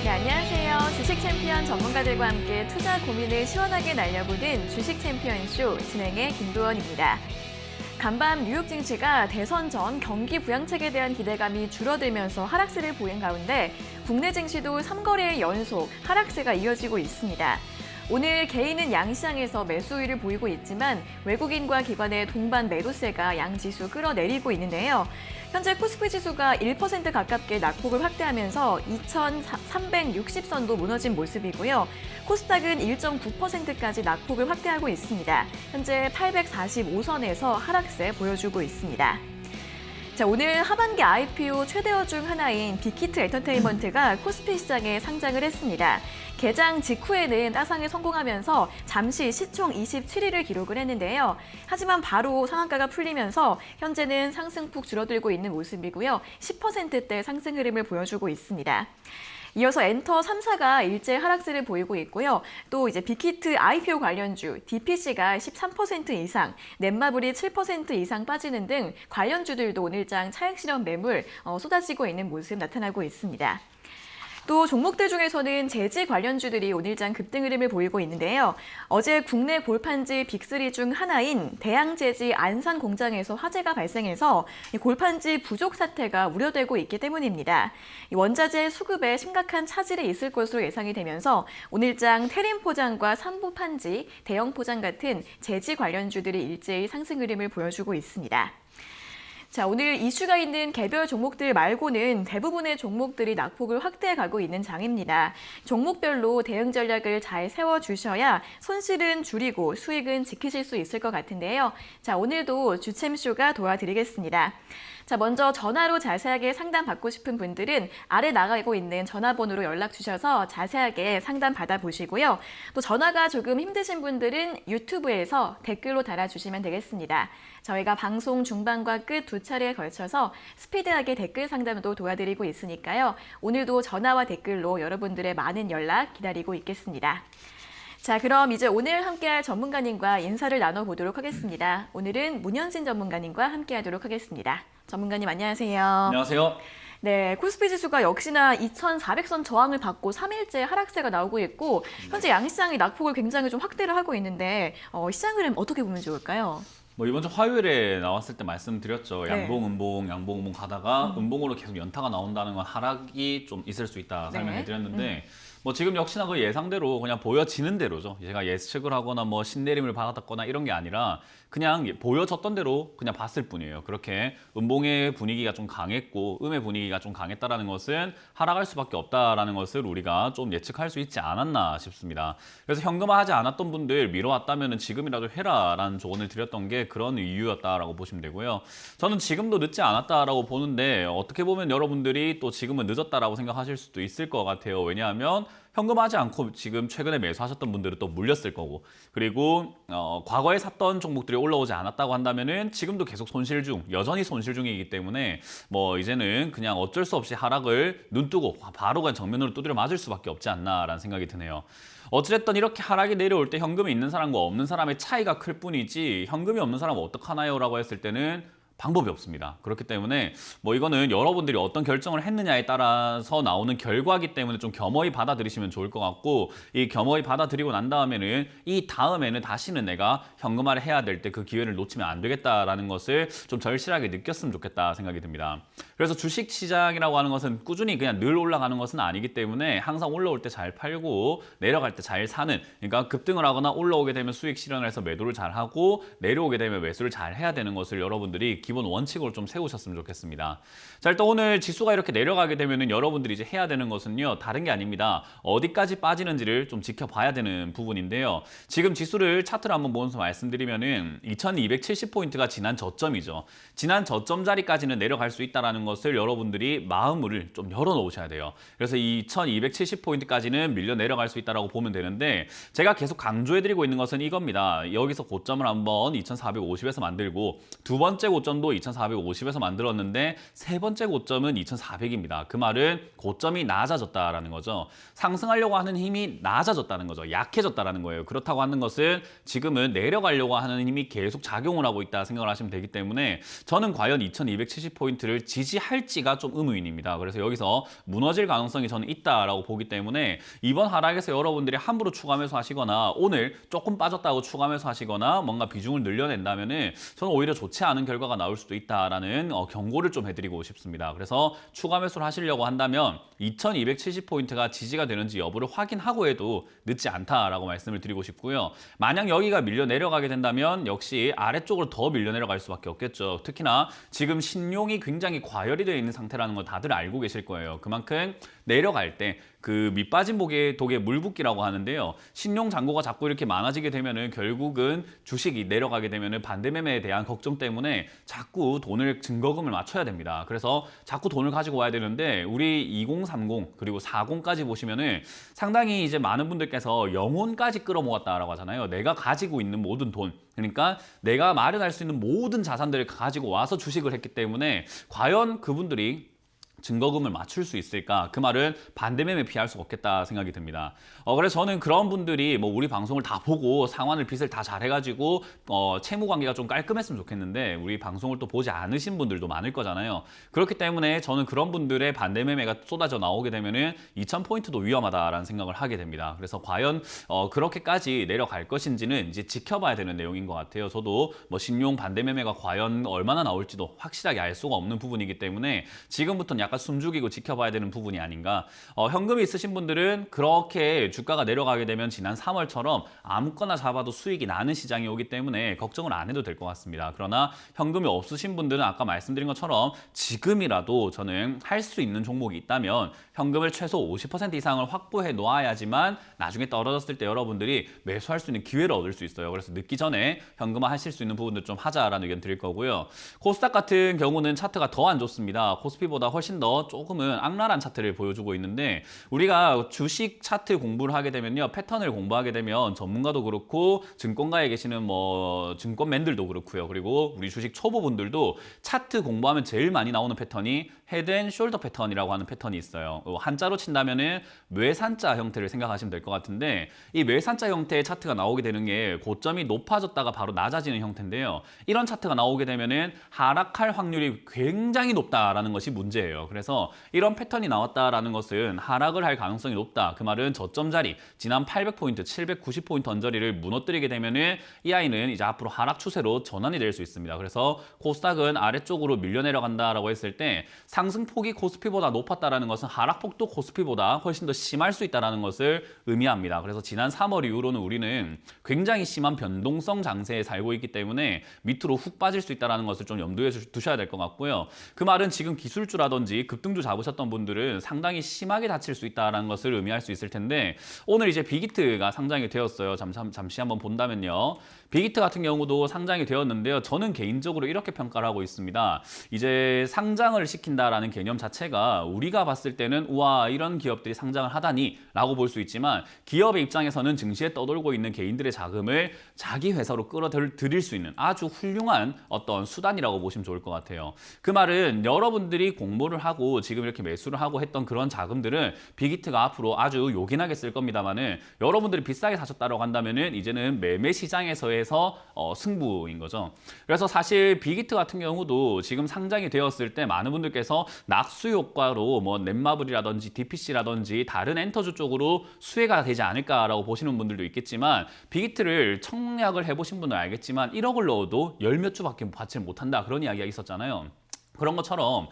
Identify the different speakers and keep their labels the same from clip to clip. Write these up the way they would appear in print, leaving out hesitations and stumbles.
Speaker 1: 네, 안녕하세요. 주식 챔피언 전문가들과 함께 투자 고민을 시원하게 날려보는 주식 챔피언쇼 진행의 김도원입니다. 간밤 뉴욕 증시가 대선 전 경기 부양책에 대한 기대감이 줄어들면서 하락세를 보인 가운데 국내 증시도 3거래의 연속 하락세가 이어지고 있습니다. 오늘 개인은 양시장에서 매수 우위를 보이고 있지만 외국인과 기관의 동반 매도세가 양지수 끌어내리고 있는데요. 현재 코스피 지수가 1% 가깝게 낙폭을 확대하면서 2,360선도 무너진 모습이고요. 코스닥은 1.9%까지 낙폭을 확대하고 있습니다. 현재 845선에서 하락세 보여주고 있습니다. 자, 오늘 하반기 IPO 최대어 중 하나인 빅히트 엔터테인먼트가 코스피 시장에 상장을 했습니다. 개장 직후에는 따상에 성공하면서 잠시 시총 27위를 기록을 했는데요. 하지만 바로 상한가가 풀리면서 현재는 상승폭 줄어들고 있는 모습이고요. 10%대 상승 흐름을 보여주고 있습니다. 이어서 엔터 3사가 일제 하락세를 보이고 있고요. 또 이제 빅히트 IPO 관련주 DPC가 13% 이상, 넷마블이 7% 이상 빠지는 등 관련주들도 오늘장 차익 실현 매물 쏟아지고 있는 모습 나타나고 있습니다. 또 종목들 중에서는 제지 관련주들이 오늘장 급등 흐름을 보이고 있는데요. 어제 국내 골판지 빅3 중 하나인 대양제지 안산 공장에서 화재가 발생해서 골판지 부족 사태가 우려되고 있기 때문입니다. 원자재 수급에 심각한 차질이 있을 것으로 예상이 되면서 오늘장 태림 포장과 삼부 판지, 대형 포장 같은 제지 관련주들이 일제히 상승 흐름을 보여주고 있습니다. 자, 오늘 이슈가 있는 개별 종목들 말고는 대부분의 종목들이 낙폭을 확대해 가고 있는 장입니다. 종목별로 대응 전략을 잘 세워주셔야 손실은 줄이고 수익은 지키실 수 있을 것 같은데요. 자, 오늘도 주챔쇼가 도와드리겠습니다. 자, 먼저 전화로 자세하게 상담받고 싶은 분들은 아래 나가고 있는 전화번호로 연락 주셔서 자세하게 상담 받아보시고요. 또 전화가 조금 힘드신 분들은 유튜브에서 댓글로 달아주시면 되겠습니다. 저희가 방송 중반과 끝 두 차례에 걸쳐서 스피드하게 댓글 상담도 도와드리고 있으니까요. 오늘도 전화와 댓글로 여러분들의 많은 연락 기다리고 있겠습니다. 자, 그럼 이제 오늘 함께할 전문가님과 인사를 나눠보도록 하겠습니다. 오늘은 문현진 전문가님과 함께하도록 하겠습니다. 전문가님 안녕하세요.
Speaker 2: 안녕하세요.
Speaker 1: 네, 코스피 지수가 역시나 2,400선 저항을 받고 3일째 하락세가 나오고 있고 현재 양시장이 낙폭을 굉장히 좀 확대를 하고 있는데 시장 흐름 어떻게 보면 좋을까요?
Speaker 2: 이번 주 화요일에 나왔을 때 말씀드렸죠.
Speaker 1: 네.
Speaker 2: 양봉, 음봉 가다가 음봉으로 계속 연타가 나온다는 건 하락이 좀 있을 수 있다 설명해 드렸는데 지금 역시나 그 예상대로 그냥 보여지는 대로죠. 제가 예측을 하거나 신내림을 받았거나 이런 게 아니라 그냥 보여졌던 대로 그냥 봤을 뿐이에요. 그렇게 음봉의 분위기가 좀 강했고 음의 분위기가 좀 강했다라는 것은 하락할 수밖에 없다라는 것을 우리가 좀 예측할 수 있지 않았나 싶습니다. 그래서 현금화하지 않았던 분들 미뤄왔다면 지금이라도 해라라는 조언을 드렸던 게 그런 이유였다라고 보시면 되고요. 저는 지금도 늦지 않았다라고 보는데 어떻게 보면 여러분들이 또 지금은 늦었다라고 생각하실 수도 있을 것 같아요. 왜냐하면 현금하지 않고 지금 최근에 매수하셨던 분들은 또 물렸을 거고 그리고 과거에 샀던 종목들이 올라오지 않았다고 한다면은 지금도 계속 손실 중, 여전히 손실 중이기 때문에 이제는 그냥 어쩔 수 없이 하락을 눈뜨고 바로 그냥 정면으로 두드려 맞을 수밖에 없지 않나라는 생각이 드네요. 어찌됐든 이렇게 하락이 내려올 때 현금이 있는 사람과 없는 사람의 차이가 클 뿐이지 현금이 없는 사람은 어떡하나요? 라고 했을 때는 방법이 없습니다. 그렇기 때문에 이거는 여러분들이 어떤 결정을 했느냐에 따라서 나오는 결과이기 때문에 좀 겸허히 받아들이시면 좋을 것 같고 이 겸허히 받아들이고 난 다음에는 이 다음에는 다시는 내가 현금화를 해야 될 때 그 기회를 놓치면 안 되겠다라는 것을 좀 절실하게 느꼈으면 좋겠다 생각이 듭니다. 그래서 주식 시장이라고 하는 것은 꾸준히 그냥 늘 올라가는 것은 아니기 때문에 항상 올라올 때 잘 팔고 내려갈 때 잘 사는 그러니까 급등을 하거나 올라오게 되면 수익 실현을 해서 매도를 잘 하고 내려오게 되면 매수를 잘 해야 되는 것을 여러분들이 기본 원칙으로 좀 세우셨으면 좋겠습니다. 자, 일단 오늘 지수가 이렇게 내려가게 되면은 여러분들이 이제 해야 되는 것은요. 다른 게 아닙니다. 어디까지 빠지는지를 좀 지켜봐야 되는 부분인데요. 지금 지수를 차트로 한번 보면서 말씀드리면은 2270포인트가 지난 저점이죠. 지난 저점 자리까지는 내려갈 수 있다는 것을 여러분들이 마음을 좀 열어놓으셔야 돼요. 그래서 2270포인트까지는 밀려 내려갈 수 있다고 보면 되는데 제가 계속 강조해드리고 있는 것은 이겁니다. 여기서 고점을 한번 2450에서 만들고 두 번째 고점 고점도 2450에서 만들었는데 세 번째 고점은 2400입니다. 그 말은 고점이 낮아졌다라는 거죠. 상승하려고 하는 힘이 낮아졌다는 거죠. 약해졌다라는 거예요. 그렇다고 하는 것은 지금은 내려가려고 하는 힘이 계속 작용을 하고 있다 생각을 하시면 되기 때문에 저는 과연 2270포인트를 지지할지가 좀 의문입니다. 그래서 여기서 무너질 가능성이 저는 있다라고 보기 때문에 이번 하락에서 여러분들이 함부로 추가 매수하시거나 오늘 조금 빠졌다고 추가 매수하시거나 뭔가 비중을 늘려낸다면은 저는 오히려 좋지 않은 결과가 나올 수도 있다라는 경고를 좀 해드리고 싶습니다. 그래서 추가 매수를 하시려고 한다면 2270포인트가 지지가 되는지 여부를 확인하고 해도 늦지 않다라고 말씀을 드리고 싶고요. 만약 여기가 밀려 내려가게 된다면 역시 아래쪽으로 더 밀려 내려갈 수밖에 없겠죠. 특히나 지금 신용이 굉장히 과열이 되어 있는 상태라는 걸 다들 알고 계실 거예요. 그만큼 내려갈 때 그 밑빠진 독에 물 붓기라고 하는데요. 신용 잔고가 자꾸 이렇게 많아지게 되면은 결국은 주식이 내려가게 되면은 반대 매매에 대한 걱정 때문에 자꾸 돈을 증거금을 맞춰야 됩니다. 그래서 자꾸 돈을 가지고 와야 되는데 우리 2030 그리고 40까지 보시면은 상당히 이제 많은 분들께서 영혼까지 끌어모았다라고 하잖아요. 내가 가지고 있는 모든 돈, 그러니까 내가 마련할 수 있는 모든 자산들을 가지고 와서 주식을 했기 때문에 과연 그분들이 증거금을 맞출 수 있을까? 그 말은 반대매매 피할 수 없겠다 생각이 듭니다. 그래서 저는 그런 분들이 뭐 우리 방송을 다 보고 상환을 빚을 다 잘해가지고 채무 관계가 좀 깔끔했으면 좋겠는데 우리 방송을 또 보지 않으신 분들도 많을 거잖아요. 그렇기 때문에 저는 그런 분들의 반대매매가 쏟아져 나오게 되면은 2000포인트도 위험하다라는 생각을 하게 됩니다. 그래서 과연 그렇게까지 내려갈 것인지는 이제 지켜봐야 되는 내용인 것 같아요. 저도 뭐 신용 반대매매가 과연 얼마나 나올지도 확실하게 알 수가 없는 부분이기 때문에 지금부터는 약간 숨죽이고 지켜봐야 되는 부분이 아닌가. 현금이 있으신 분들은 그렇게 주가가 내려가게 되면 지난 3월처럼 아무거나 잡아도 수익이 나는 시장이 오기 때문에 걱정을 안 해도 될 것 같습니다. 그러나 현금이 없으신 분들은 아까 말씀드린 것처럼 지금이라도 저는 할 수 있는 종목이 있다면 현금을 최소 50% 이상을 확보해 놓아야지만 나중에 떨어졌을 때 여러분들이 매수할 수 있는 기회를 얻을 수 있어요. 그래서 늦기 전에 현금화 하실 수 있는 부분들 좀 하자라는 의견 드릴 거고요. 코스닥 같은 경우는 차트가 더 안 좋습니다. 코스피보다 훨씬 더 조금은 악랄한 차트를 보여주고 있는데 우리가 주식 차트 공부를 하게 되면요. 패턴을 공부하게 되면 전문가도 그렇고 증권가에 계시는 뭐 증권맨들도 그렇고요. 그리고 우리 주식 초보분들도 차트 공부하면 제일 많이 나오는 패턴이 헤드 앤 숄더 패턴이라고 하는 패턴이 있어요. 한자로 친다면은 외산자 형태를 생각하시면 될 것 같은데 이 외산자 형태의 차트가 나오게 되는 게 고점이 높아졌다가 바로 낮아지는 형태인데요. 이런 차트가 나오게 되면은 하락할 확률이 굉장히 높다라는 것이 문제예요. 그래서 이런 패턴이 나왔다라는 것은 하락을 할 가능성이 높다. 그 말은 저점 자리, 지난 800포인트, 790포인트 언저리를 무너뜨리게 되면은 이 아이는 이제 앞으로 하락 추세로 전환이 될 수 있습니다. 그래서 코스닥은 아래쪽으로 밀려 내려간다라고 했을 때 상승폭이 코스피보다 높았다라는 것은 하락폭도 코스피보다 훨씬 더 심할 수 있다는 것을 의미합니다. 그래서 지난 3월 이후로는 우리는 굉장히 심한 변동성 장세에 살고 있기 때문에 밑으로 훅 빠질 수 있다는 것을 좀 염두에 두셔야 될 것 같고요. 그 말은 지금 기술주라든지 급등주 잡으셨던 분들은 상당히 심하게 다칠 수 있다는 것을 의미할 수 있을 텐데 오늘 이제 빅히트가 상장이 되었어요. 잠시 한번 본다면요. 빅히트 같은 경우도 상장이 되었는데요. 저는 개인적으로 이렇게 평가를 하고 있습니다. 이제 상장을 시킨다라는 개념 자체가 우리가 봤을 때는 우와 이런 기업들이 상장을 하다니 라고 볼 수 있지만 기업의 입장에서는 증시에 떠돌고 있는 개인들의 자금을 자기 회사로 끌어들일 수 있는 아주 훌륭한 어떤 수단이라고 보시면 좋을 것 같아요. 그 말은 여러분들이 공모를 하고 지금 이렇게 매수를 하고 했던 그런 자금들은 빅히트가 앞으로 아주 요긴하게 쓸 겁니다만은 여러분들이 비싸게 사셨다고 한다면은 이제는 매매 시장에서의 승부인 거죠. 그래서 사실 빅히트 같은 경우도 지금 상장이 되었을 때 많은 분들께서 낙수 효과로 뭐 넷마블이라든지 DPC라든지 다른 엔터주 쪽으로 수혜가 되지 않을까라고 보시는 분들도 있겠지만 빅히트를 청약을 해보신 분은 알겠지만 1억을 넣어도 열 몇 주밖에 받지 못한다 그런 이야기가 있었잖아요. 그런 것처럼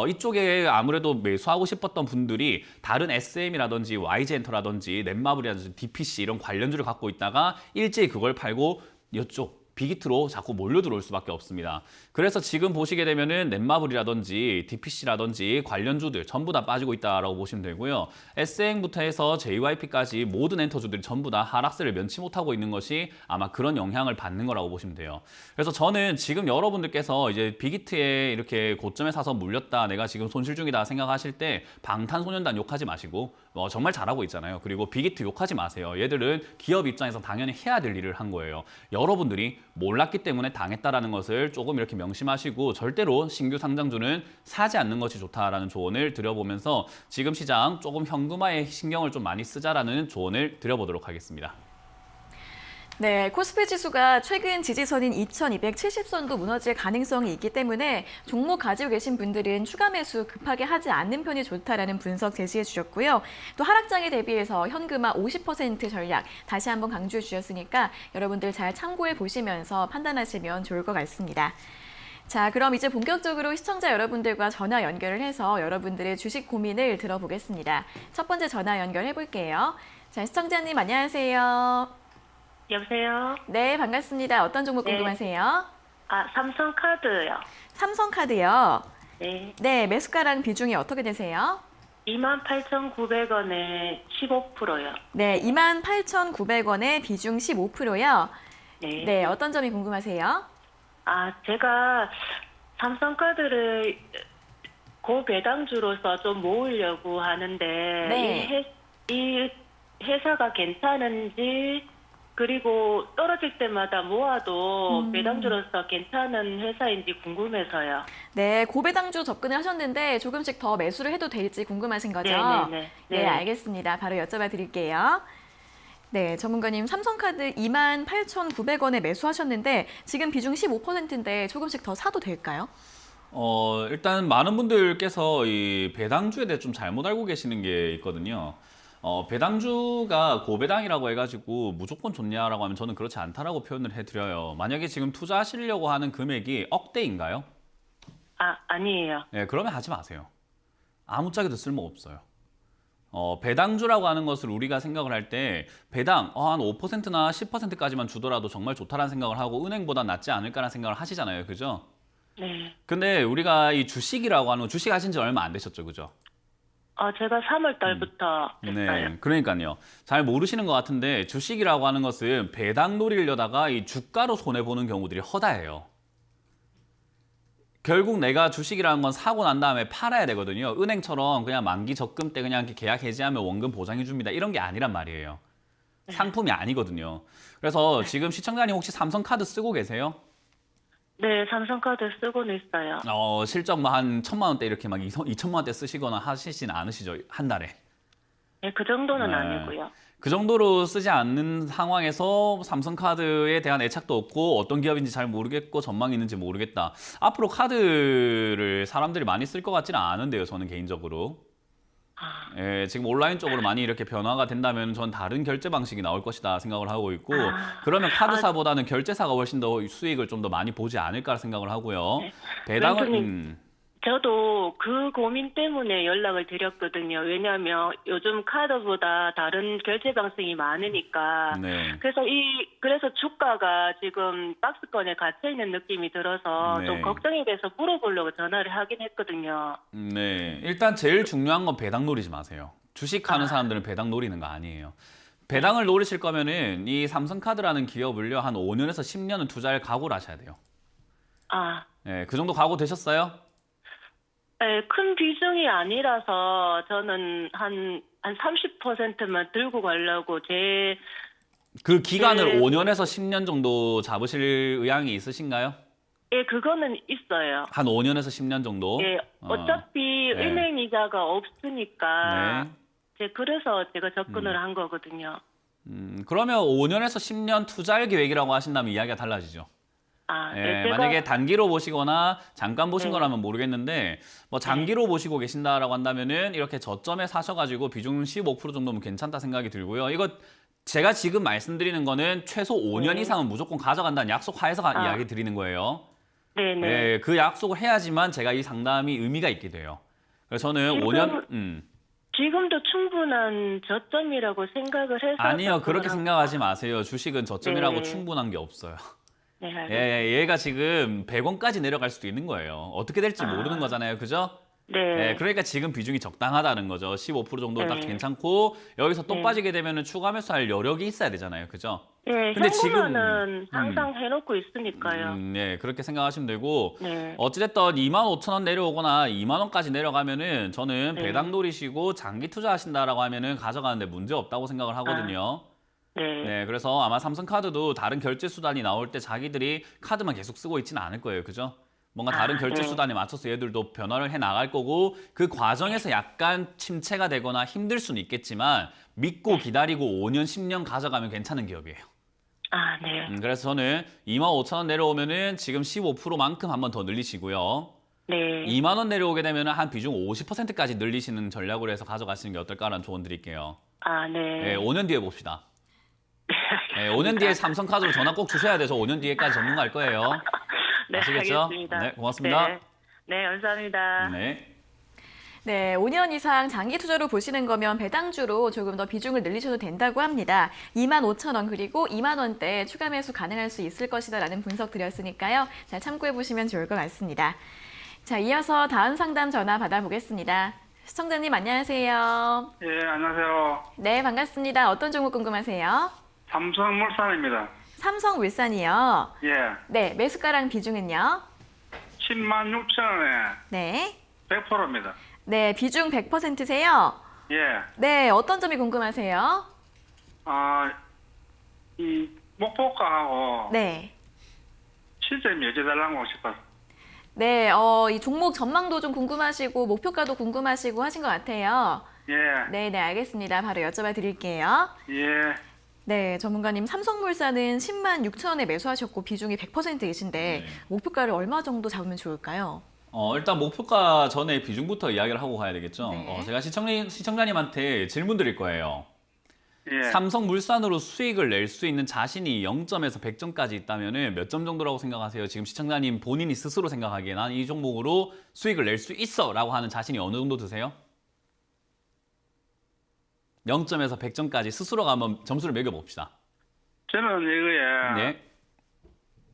Speaker 2: 이쪽에 아무래도 매수하고 싶었던 분들이 다른 SM이라든지 YG엔터라든지 넷마블이라든지 DPC 이런 관련주를 갖고 있다가 일제히 그걸 팔고 이쪽 빅히트로 자꾸 몰려 들어올 수밖에 없습니다. 그래서 지금 보시게 되면은 넷마블이라든지 DPC라든지 관련주들 전부 다 빠지고 있다라고 보시면 되고요. SN부터 해서 JYP까지 모든 엔터주들이 전부 다 하락세를 면치 못하고 있는 것이 아마 그런 영향을 받는 거라고 보시면 돼요. 그래서 저는 지금 여러분들께서 이제 빅히트에 이렇게 고점에 사서 물렸다, 내가 지금 손실 중이다 생각하실 때 방탄소년단 욕하지 마시고 정말 잘하고 있잖아요. 그리고 빅히트 욕하지 마세요. 얘들은 기업 입장에서 당연히 해야 될 일을 한 거예요. 여러분들이 몰랐기 때문에 당했다라는 것을 조금 이렇게 명심하시고 절대로 신규 상장주는 사지 않는 것이 좋다라는 조언을 드려보면서 지금 시장 조금 현금화에 신경을 좀 많이 쓰자라는 조언을 드려보도록 하겠습니다.
Speaker 1: 네, 코스피 지수가 최근 지지선인 2270선도 무너질 가능성이 있기 때문에 종목 가지고 계신 분들은 추가 매수 급하게 하지 않는 편이 좋다라는 분석 제시해 주셨고요. 또 하락장에 대비해서 현금화 50% 전략 다시 한번 강조해 주셨으니까 여러분들 잘 참고해 보시면서 판단하시면 좋을 것 같습니다. 자, 그럼 이제 본격적으로 시청자 여러분들과 전화 연결을 해서 여러분들의 주식 고민을 들어보겠습니다. 첫 번째 전화 연결해 볼게요. 자, 시청자님 안녕하세요.
Speaker 3: 여보세요?
Speaker 1: 네, 반갑습니다. 어떤 종목
Speaker 3: 네.
Speaker 1: 궁금하세요?
Speaker 3: 삼성카드요.
Speaker 1: 삼성카드요.
Speaker 3: 네.
Speaker 1: 네, 매수가랑 비중이 어떻게 되세요?
Speaker 3: 28,900원에 15%요.
Speaker 1: 네, 28,900원에 비중 15%요.
Speaker 3: 네.
Speaker 1: 네, 어떤 점이 궁금하세요?
Speaker 3: 제가 삼성카드를 고배당주로서 좀 모으려고 하는데,
Speaker 1: 네.
Speaker 3: 이 회사가 괜찮은지, 그리고 떨어질 때마다 모아도 배당주로서 괜찮은 회사인지 궁금해서요.
Speaker 1: 네, 고배당주 접근을 하셨는데 조금씩 더 매수를 해도 될지 궁금하신 거죠?
Speaker 3: 네네네.
Speaker 1: 네, 알겠습니다. 바로 여쭤봐 드릴게요. 네, 전문가님 삼성카드 28,900원에 매수하셨는데 지금 비중 15%인데 조금씩 더 사도 될까요?
Speaker 2: 일단 많은 분들께서 이 배당주에 대해 좀 잘못 알고 계시는 게 있거든요. 배당주가 고배당이라고 해가지고 무조건 좋냐라고 하면 저는 그렇지 않다라고 표현을 해드려요. 만약에 지금 투자하시려고 하는 금액이 억대인가요?
Speaker 3: 아니에요.
Speaker 2: 네, 그러면 하지 마세요. 아무짝에도 쓸모가 없어요. 배당주라고 하는 것을 우리가 생각을 할 때 배당 한 5%나 10%까지만 주더라도 정말 좋다라는 생각을 하고 은행보다 낫지 않을까라는 생각을 하시잖아요. 그죠?
Speaker 3: 네.
Speaker 2: 근데 우리가 이 주식이라고 하는 거 주식 하신 지 얼마 안 되셨죠. 그죠?
Speaker 3: 제가 3월 달부터 했어요.
Speaker 2: 네, 그러니까요. 잘 모르시는 것 같은데 주식이라고 하는 것은 배당 노리려다가 이 주가로 손해보는 경우들이 허다해요. 결국 내가 주식이라는 건 사고 난 다음에 팔아야 되거든요. 은행처럼 그냥 만기 적금 때 그냥 이렇게 계약 해지하면 원금 보장해 줍니다. 이런 게 아니란 말이에요. 상품이 아니거든요. 그래서 지금 시청자님 혹시 삼성카드 쓰고 계세요?
Speaker 3: 네, 삼성카드 쓰고는 있어요.
Speaker 2: 실적 뭐 한 1,000만 원대 이렇게 막 2천만 원대 쓰시거나 하시진 않으시죠? 한 달에.
Speaker 3: 네, 그 정도는
Speaker 2: 네.
Speaker 3: 아니고요.
Speaker 2: 그 정도로 쓰지 않는 상황에서 삼성카드에 대한 애착도 없고 어떤 기업인지 잘 모르겠고 전망이 있는지 모르겠다. 앞으로 카드를 사람들이 많이 쓸 것 같지는 않은데요, 저는 개인적으로. 예, 지금 온라인 쪽으로 많이 이렇게 변화가 된다면 전 다른 결제 방식이 나올 것이다 생각을 하고 있고 그러면 카드사보다는 결제사가 훨씬 더 수익을 좀 더 많이 보지 않을까 생각을 하고요. 배당은
Speaker 3: 멘토님, 저도 그 고민 때문에 연락을 드렸거든요. 왜냐하면 요즘 카드보다 다른 결제 방식이 많으니까.
Speaker 2: 네.
Speaker 3: 그래서 주가가 지금 박스권에 갇혀 있는 느낌이 들어서
Speaker 2: 네.
Speaker 3: 좀 걱정이 돼서 물어보려고 전화를 하긴 했거든요.
Speaker 2: 네, 일단 제일 중요한 건 배당 노리지 마세요. 주식하는 사람들은 배당 노리는 거 아니에요. 배당을 노리실 거면은 이 삼성카드라는 기업을요 한 5년에서 10년은 투자할 각오를 하셔야 돼요. 네, 그 정도 각오 되셨어요?
Speaker 3: 네, 큰 비중이 아니라서 저는 한 30%만 들고 가려고
Speaker 2: 그 기간을
Speaker 3: 네.
Speaker 2: 5년에서 10년 정도 잡으실 의향이 있으신가요?
Speaker 3: 예, 그거는 있어요.
Speaker 2: 한 5년에서 10년 정도?
Speaker 3: 예, 어차피
Speaker 2: 네.
Speaker 3: 은행 이자가 없으니까
Speaker 2: 네.
Speaker 3: 그래서 제가 접근을 한 거거든요.
Speaker 2: 그러면 5년에서 10년 투자할 계획이라고 하신다면 이야기가 달라지죠.
Speaker 3: 네, 제가
Speaker 2: 만약에 단기로 보시거나 잠깐 보신
Speaker 3: 네.
Speaker 2: 거라면 모르겠는데 뭐 장기로 보시고 계신다라고 한다면은 이렇게 저점에 사셔가지고 비중 15% 정도면 괜찮다 생각이 들고요. 이거 제가 지금 말씀드리는 거는 최소 5년
Speaker 3: 네.
Speaker 2: 이상은 무조건 가져간다는 약속하에서 이야기 드리는 거예요.
Speaker 3: 네네.
Speaker 2: 네, 그 약속을 해야지만 제가 이 상담이 의미가 있게 돼요. 그래서 저는
Speaker 3: 지금
Speaker 2: 5년
Speaker 3: 지금도 충분한 저점이라고 생각을 해서
Speaker 2: 아니요, 그렇게
Speaker 3: 접근을
Speaker 2: 생각하지 마세요. 주식은 저점이라고
Speaker 3: 네.
Speaker 2: 충분한 게 없어요.
Speaker 3: 네, 알겠습니다.
Speaker 2: 얘가 지금 100원까지 내려갈 수도 있는 거예요. 어떻게 될지 모르는 거잖아요. 그죠?
Speaker 3: 네.
Speaker 2: 그러니까 지금 비중이 적당하다는 거죠. 15% 정도 딱
Speaker 3: 네.
Speaker 2: 괜찮고 여기서 또
Speaker 3: 네.
Speaker 2: 빠지게 되면 추가 매수할 여력이 있어야 되잖아요. 그죠?
Speaker 3: 네,
Speaker 2: 근데 지금,
Speaker 3: 현금화는 항상 해놓고 있으니까요.
Speaker 2: 네, 그렇게 생각하시면 되고
Speaker 3: 네.
Speaker 2: 어찌됐든 25,000원 내려오거나 2만 원까지 내려가면은 저는
Speaker 3: 네.
Speaker 2: 배당 노리시고 장기 투자하신다라고 하면은 가져가는데 문제 없다고 생각을 하거든요.
Speaker 3: 네.
Speaker 2: 네, 그래서 아마 삼성카드도 다른 결제 수단이 나올 때 자기들이 카드만 계속 쓰고 있지는 않을 거예요. 그죠? 뭔가 다른 결제
Speaker 3: 네.
Speaker 2: 수단에 맞춰서 얘들도 변화를 해 나갈 거고 그 과정에서 약간 침체가 되거나 힘들 수는 있겠지만 믿고 기다리고 5년, 10년 가져가면 괜찮은 기업이에요.
Speaker 3: 네.
Speaker 2: 그래서 저는 25,000원 내려오면은 지금 15%만큼 한번 더 늘리시고요.
Speaker 3: 네.
Speaker 2: 2만 원 내려오게 되면 한 비중 50%까지 늘리시는 전략으로 해서 가져가시는 게 어떨까라는 조언 드릴게요.
Speaker 3: 네.
Speaker 2: 네, 5년 뒤에 봅시다. 네, 5년 뒤에 삼성카드로 전화 꼭 주셔야 돼서 5년 뒤에까지 전문가 할 거예요.
Speaker 3: 네,
Speaker 2: 아시겠죠?
Speaker 3: 알겠습니다.
Speaker 2: 네, 고맙습니다.
Speaker 3: 네, 네, 감사합니다.
Speaker 2: 네.
Speaker 1: 네, 5년 이상 장기 투자로 보시는 거면 배당주로 조금 더 비중을 늘리셔도 된다고 합니다. 25,000원 그리고 2만 원대 추가 매수 가능할 수 있을 것이다라는 분석 드렸으니까요. 잘 참고해 보시면 좋을 것 같습니다. 자, 이어서 다음 상담 전화 받아보겠습니다. 시청자님 안녕하세요.
Speaker 4: 예, 안녕하세요.
Speaker 1: 네, 반갑습니다. 어떤 종목 궁금하세요?
Speaker 4: 삼성물산입니다.
Speaker 1: 삼성물산이요.
Speaker 4: 예,
Speaker 1: 네, 매수가랑 비중은요?
Speaker 4: 10만 6천 원에
Speaker 1: 네.
Speaker 4: 100%입니다.
Speaker 1: 네, 비중 100%세요?
Speaker 4: 예,
Speaker 1: 네, 어떤 점이 궁금하세요?
Speaker 4: 이 목표가하고
Speaker 1: 네.
Speaker 4: 시점이 여쭤달라고 싶어서.
Speaker 1: 네, 이 종목 전망도 좀 궁금하시고 목표가도 궁금하시고 하신 것 같아요.
Speaker 4: 예,
Speaker 1: 네, 네, 알겠습니다. 바로 여쭤봐 드릴게요.
Speaker 4: 예,
Speaker 1: 네, 전문가님, 삼성물산은 10만 6천 원에 매수하셨고 비중이 100%이신데
Speaker 2: 네.
Speaker 1: 목표가를 얼마 정도 잡으면 좋을까요?
Speaker 2: 일단 목표가 전에 비중부터 이야기를 하고 가야 되겠죠.
Speaker 1: 네.
Speaker 2: 제가 시청자님한테 질문 드릴 거예요.
Speaker 4: 예.
Speaker 2: 삼성물산으로 수익을 낼 수 있는 자신이 0점에서 100점까지 있다면 몇 점 정도라고 생각하세요? 지금 시청자님 본인이 스스로 생각하기에 난 이 종목으로 수익을 낼 수 있어 라고 하는 자신이 어느 정도 드세요? 0점에서 100점까지 스스로가 한번 점수를 매겨봅시다.
Speaker 4: 저는 이거에
Speaker 2: 네.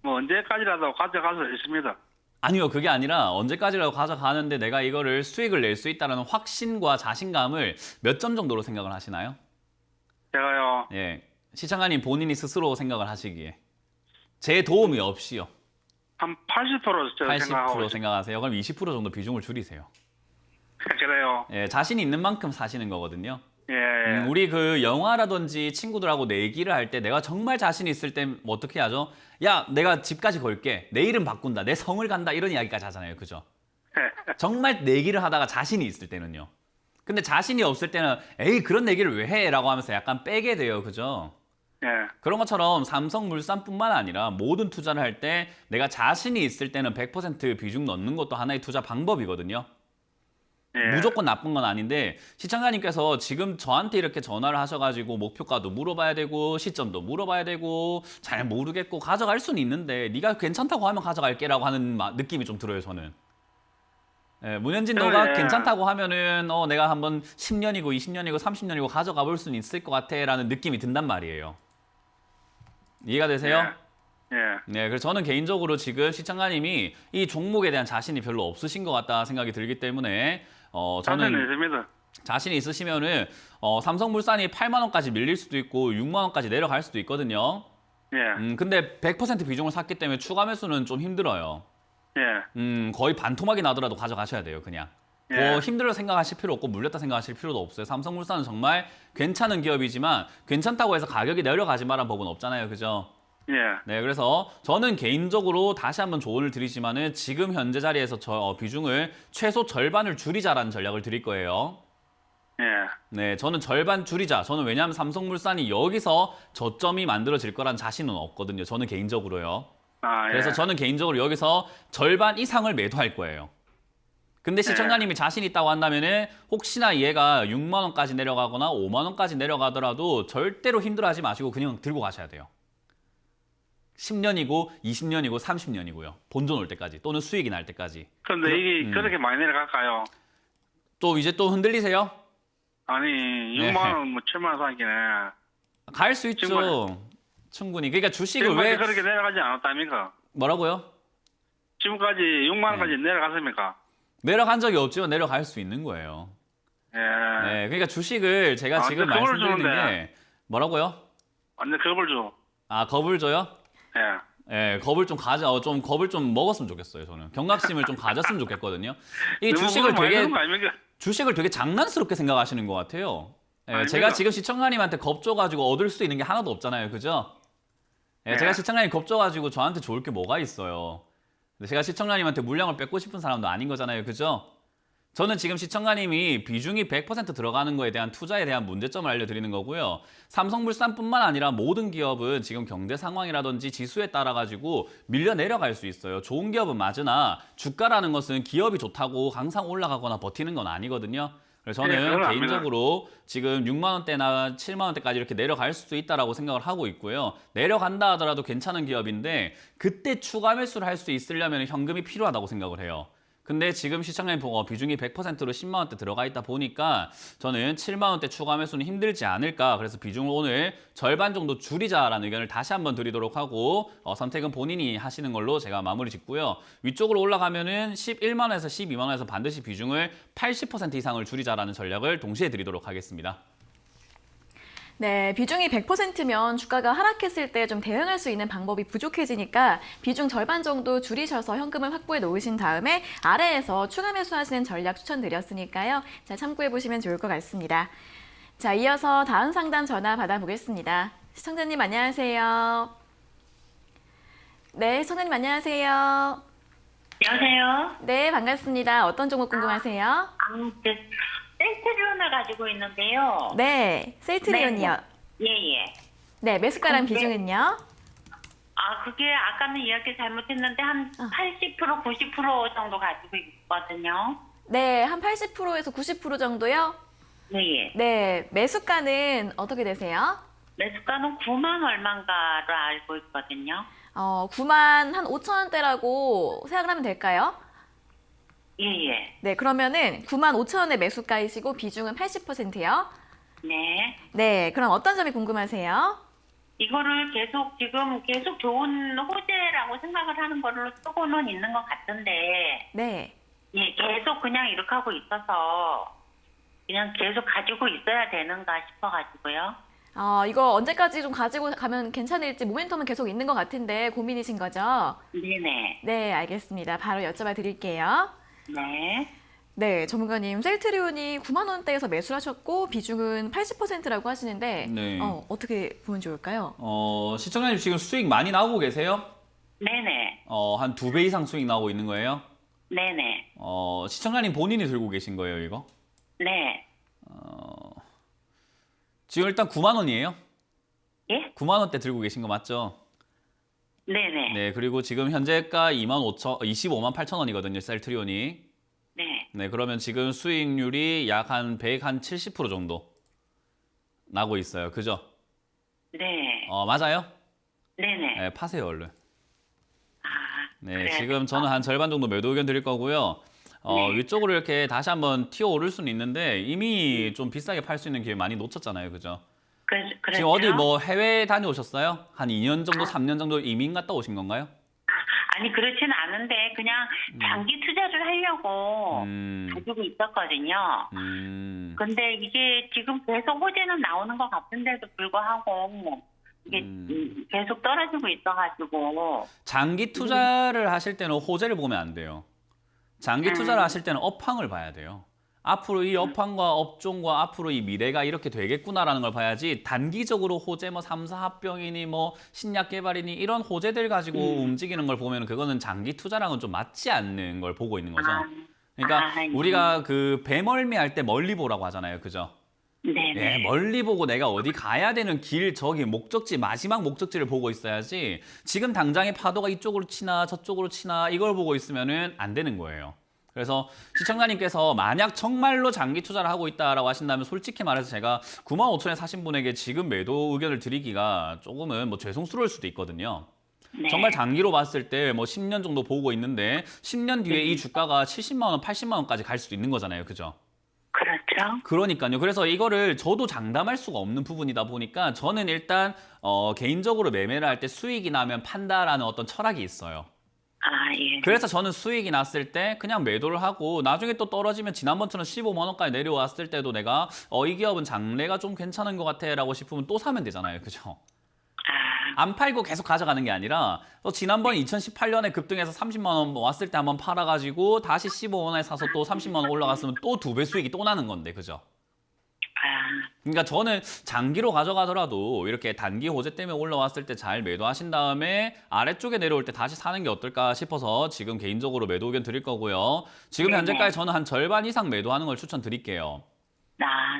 Speaker 4: 뭐 언제까지라도 가져갈 수 있습니다.
Speaker 2: 아니요, 그게 아니라 언제까지라도 가져가는데 내가 이거를 수익을 낼 수 있다는 확신과 자신감을 몇 점 정도로 생각을 하시나요?
Speaker 4: 제가요,
Speaker 2: 예, 시청자님 본인이 스스로 생각을 하시기에 제 도움이 없이요.
Speaker 4: 한 80% 제가
Speaker 2: 80%
Speaker 4: 생각하고 있습니다.
Speaker 2: 생각하세요. 그럼 20% 정도 비중을 줄이세요.
Speaker 4: 그래요.
Speaker 2: 예, 자신 있는 만큼 사시는 거거든요.
Speaker 4: 예,
Speaker 2: 우리 그 영화라든지 친구들하고 내기를 할 때 내가 정말 자신 있을 때 뭐 어떻게 하죠? 야, 내가 집까지 걸게. 내 이름 바꾼다. 내 성을 간다. 이런 이야기까지 하잖아요. 그죠? 정말 내기를 하다가 자신이 있을 때는요. 근데 자신이 없을 때는 에이, 그런 내기를 왜 해? 라고 하면서 약간 빼게 돼요. 그죠?
Speaker 4: 예,
Speaker 2: 그런 것처럼 삼성물산뿐만 아니라 모든 투자를 할 때 내가 자신이 있을 때는 100% 비중 넣는 것도 하나의 투자 방법이거든요.
Speaker 4: 예.
Speaker 2: 무조건 나쁜 건 아닌데 시청자님께서 지금 저한테 이렇게 전화를 하셔가지고 목표가도 물어봐야 되고 시점도 물어봐야 되고 잘 모르겠고 가져갈 수는 있는데 네가 괜찮다고 하면 가져갈게라고 하는 느낌이 좀 들어요. 저는. 예, 문현진 너가
Speaker 4: 예.
Speaker 2: 괜찮다고 하면은 내가 한번 10년이고 20년이고 30년이고 가져가 볼 수는 있을 것 같아라는 느낌이 든단 말이에요. 이해가 되세요?
Speaker 4: 예,
Speaker 2: 네, 그래서 저는 개인적으로 지금 시청자님이 이 종목에 대한 자신이 별로 없으신 것 같다 생각이 들기 때문에
Speaker 4: 자신
Speaker 2: 저는
Speaker 4: 있습니다.
Speaker 2: 자신이 있으시면은 삼성물산이 8만 원까지 밀릴 수도 있고 6만 원까지 내려갈 수도 있거든요.
Speaker 4: 예,
Speaker 2: 근데 100% 비중을 샀기 때문에 추가 매수는 좀 힘들어요.
Speaker 4: 예,
Speaker 2: 거의 반토막이 나더라도 가져가셔야 돼요, 그냥.
Speaker 4: 예.
Speaker 2: 힘들어 생각하실 필요 없고 물렸다 생각하실 필요도 없어요. 삼성물산은 정말 괜찮은 기업이지만 괜찮다고 해서 가격이 내려가지 말란 법은 없잖아요, 그죠?
Speaker 4: 예,
Speaker 2: 네, 그래서 저는 개인적으로 다시 한번 조언을 드리지만은 지금 현재 자리에서 비중을 최소 절반을 줄이자라는 전략을 드릴 거예요.
Speaker 4: 예,
Speaker 2: 네, 저는 절반 줄이자. 저는 왜냐하면 삼성물산이 여기서 저점이 만들어질 거란 자신은 없거든요. 저는 개인적으로요.
Speaker 4: 예.
Speaker 2: 그래서 저는 개인적으로 여기서 절반 이상을 매도할 거예요. 근데 시청자님이 자신 있다고 한다면은 혹시나 얘가 6만 원까지 내려가거나 5만 원까지 내려가더라도 절대로 힘들어하지 마시고 그냥 들고 가셔야 돼요. 10년이고 20년이고 30년이고요. 본전 올 때까지 또는 수익이 날 때까지.
Speaker 4: 근데 이게 그렇게 많이 내려갈까요?
Speaker 2: 또 이제 또 흔들리세요?
Speaker 4: 아니, 6만 원, 뭐 7만 원 사기네.
Speaker 2: 갈 수 있죠.
Speaker 4: 지금까지.
Speaker 2: 충분히. 그러니까 주식을
Speaker 4: 지금까지
Speaker 2: 왜
Speaker 4: 그렇게 내려가지 않았답니까?
Speaker 2: 뭐라고요?
Speaker 4: 지금까지 6만 원까지 내려갔습니까?
Speaker 2: 내려간 적이 없지만 내려갈 수 있는 거예요.
Speaker 4: 예.
Speaker 2: 네, 그러니까 주식을 제가 지금
Speaker 4: 근데 그걸
Speaker 2: 말씀드리는
Speaker 4: 주는데.
Speaker 2: 게 뭐라고요?
Speaker 4: 완전 겁을 줘.
Speaker 2: 아, 겁을 줘요?
Speaker 4: 예.
Speaker 2: 예, 겁을 좀 좀 겁을 좀 먹었으면 좋겠어요, 저는. 경각심을 좀 가졌으면 좋겠거든요. 이
Speaker 4: 너무
Speaker 2: 주식을
Speaker 4: 많이
Speaker 2: 되게
Speaker 4: 드는 거 아닙니까?
Speaker 2: 장난스럽게 생각하시는 것 같아요. 예, 제가 지금 시청자님한테 겁줘가지고 얻을 수 있는 게 하나도 없잖아요. 그죠? 예, 제가 시청자님 겁줘가지고 저한테 좋을 게 뭐가 있어요. 근데 제가 시청자님한테 물량을 뺏고 싶은 사람도 아닌 거잖아요. 그죠? 저는 지금 시청자님이 비중이 100% 들어가는 거에 대한 투자에 대한 문제점을 알려드리는 거고요. 삼성물산뿐만 아니라 모든 기업은 지금 경제 상황이라든지 지수에 따라 가지고 밀려 내려갈 수 있어요. 좋은 기업은 맞으나 주가라는 것은 기업이 좋다고 항상 올라가거나 버티는 건 아니거든요. 그래서
Speaker 4: 네,
Speaker 2: 저는
Speaker 4: 그건 압니다.
Speaker 2: 개인적으로 지금 6만 원대나 7만 원대까지 이렇게 내려갈 수도 있다라고 생각을 하고 있고요. 내려간다 하더라도 괜찮은 기업인데 그때 추가 매수를 할 수 있으려면 현금이 필요하다고 생각을 해요. 근데 지금 시청자님 비중이 100%로 10만 원대 들어가 있다 보니까 저는 7만 원대 추가 매수는 힘들지 않을까. 그래서 비중을 오늘 절반 정도 줄이자라는 의견을 다시 한번 드리도록 하고 선택은 본인이 하시는 걸로 제가 마무리 짓고요. 위쪽으로 올라가면은 11만 원에서 12만 원에서 반드시 비중을 80% 이상을 줄이자라는 전략을 동시에 드리도록 하겠습니다.
Speaker 1: 네, 비중이 100%면 주가가 하락했을 때 좀 대응할 수 있는 방법이 부족해지니까 비중 절반 정도 줄이셔서 현금을 확보해 놓으신 다음에 아래에서 추가 매수하시는 전략 추천드렸으니까요. 자, 참고해 보시면 좋을 것 같습니다. 자, 이어서 다음 상담 전화 받아보겠습니다. 시청자님 안녕하세요. 네, 시청자님 안녕하세요.
Speaker 5: 안녕하세요.
Speaker 1: 네, 반갑습니다. 어떤 종목 궁금하세요?
Speaker 5: 셀트리온을 가지고 있는데요.
Speaker 1: 네, 셀트리온이요.
Speaker 5: 예예.
Speaker 1: 네, 매수가랑
Speaker 5: 근데-
Speaker 1: 비중은요?
Speaker 5: 그게 아까는 이야기 잘못했는데 한 80%, 90% 정도 가지고 있거든요.
Speaker 1: 네, 한 80%에서 90% 정도요?
Speaker 5: 예예.
Speaker 1: 네, 매수가는 어떻게 되세요?
Speaker 5: 매수가는 9만 얼마인가로 알고 있거든요.
Speaker 1: 9만 한 5천 원대라고 생각을 하면 될까요?
Speaker 5: 예예.
Speaker 1: 네, 그러면은 9만 5천 원의 매수가이시고 비중은 80%요.
Speaker 5: 네.
Speaker 1: 네, 그럼 어떤 점이 궁금하세요?
Speaker 5: 이거를 계속 좋은 호재라고 생각을 하는 걸로 쓰고는 있는 것 같은데,
Speaker 1: 네.
Speaker 5: 예, 계속 그냥 이렇게 하고 있어서 그냥 계속 가지고 있어야 되는가 싶어가지고요.
Speaker 1: 이거 언제까지 좀 가지고 가면 괜찮을지 모멘텀은 계속 있는 것 같은데 고민이신 거죠?
Speaker 5: 네네.
Speaker 1: 네, 알겠습니다. 바로 여쭤봐 드릴게요.
Speaker 5: 네.
Speaker 1: 네, 전문가님, 셀트리온이 9만 원대에서 매수를 하셨고 비중은 80%라고 하시는데
Speaker 2: 네.
Speaker 1: 어떻게 보면 좋을까요?
Speaker 2: 시청자님 지금 수익 많이 나오고 계세요?
Speaker 5: 네네.
Speaker 2: 한 2배 이상 수익 나오고 있는 거예요?
Speaker 5: 네네.
Speaker 2: 시청자님 본인이 들고 계신 거예요, 이거?
Speaker 5: 네.
Speaker 2: 지금 일단 9만 원이에요?
Speaker 5: 예?
Speaker 2: 9만 원대 들고 계신 거 맞죠?
Speaker 5: 네네.
Speaker 2: 네, 그리고 지금 현재가 25만 8천 원이거든요, 셀트리온이.
Speaker 5: 네.
Speaker 2: 네, 그러면 지금 수익률이 약 한 170% 정도 나고 있어요. 그죠?
Speaker 5: 네.
Speaker 2: 맞아요?
Speaker 5: 네네.
Speaker 2: 네, 파세요, 얼른. 네,
Speaker 5: 그래야겠다.
Speaker 2: 지금 저는 한 절반 정도 매도 의견 드릴 거고요. 위쪽으로 이렇게 다시 한번 튀어 오를 수는 있는데 이미 좀 비싸게 팔 수 있는 기회 많이 놓쳤잖아요. 그죠?
Speaker 5: 그렇죠.
Speaker 2: 지금 어디 뭐 해외 다녀오셨어요? 한 2년 정도, 3년 정도 이민 갔다 오신 건가요?
Speaker 5: 아니, 그렇지는 않은데 그냥 장기 투자를 하려고
Speaker 2: 음,
Speaker 5: 가지고 있었거든요. 근데 이게 지금 계속 호재는 나오는 것 같은데도 불구하고 이게 계속 떨어지고 있어가지고.
Speaker 2: 장기 투자를 하실 때는 호재를 보면 안 돼요. 장기 투자를 하실 때는 업황을 봐야 돼요. 앞으로 이 업황과 업종과 앞으로 이 미래가 이렇게 되겠구나라는 걸 봐야지 단기적으로 호재 뭐 3사 합병이니 뭐 신약 개발이니 이런 호재들 가지고 움직이는 걸 보면 그거는 장기 투자랑은 좀 맞지 않는 걸 보고 있는 거죠. 그러니까 우리가 그 배멀미 할 때 멀리 보라고 하잖아요. 그죠?
Speaker 5: 네네.
Speaker 2: 네, 멀리 보고 내가 어디 가야 되는 길, 저기 목적지, 마지막 목적지를 보고 있어야지 지금 당장의 파도가 이쪽으로 치나 저쪽으로 치나 이걸 보고 있으면은 안 되는 거예요. 그래서 시청자님께서 만약 정말로 장기 투자를 하고 있다라고 하신다면 솔직히 말해서 제가 9만 5천에 사신 분에게 지금 매도 의견을 드리기가 조금은 뭐 죄송스러울 수도 있거든요.
Speaker 5: 네.
Speaker 2: 정말 장기로 봤을 때 뭐 10년 정도 보고 있는데 10년 뒤에 이 주가가 70만 원, 80만 원까지 갈 수도 있는 거잖아요. 그죠?
Speaker 5: 그렇죠.
Speaker 2: 그러니까요. 그래서 이거를 저도 장담할 수가 없는 부분이다 보니까 저는 일단 개인적으로 매매를 할 때 수익이 나면 판다라는 어떤 철학이 있어요.
Speaker 5: 예.
Speaker 2: 그래서 저는 수익이 났을 때 그냥 매도를 하고 나중에 또 떨어지면 지난번처럼 15만 원까지 내려왔을 때도 내가 이 기업은 장래가 좀 괜찮은 것 같아 라고 싶으면 또 사면 되잖아요. 그죠? 안 팔고 계속 가져가는 게 아니라 또 지난번 2018년에 급등해서 30만 원 왔을 때 한번 팔아가지고 다시 15만 원에 사서 또 30만 원 올라갔으면 또 2배 수익이 또 나는 건데. 그죠? 그러니까 저는 장기로 가져가더라도 이렇게 단기 호재 때문에 올라왔을 때 잘 매도하신 다음에 아래쪽에 내려올 때 다시 사는 게 어떨까 싶어서 지금 개인적으로 매도 의견 드릴 거고요. 지금
Speaker 5: 네네.
Speaker 2: 현재까지 저는 한 절반 이상 매도하는 걸 추천드릴게요.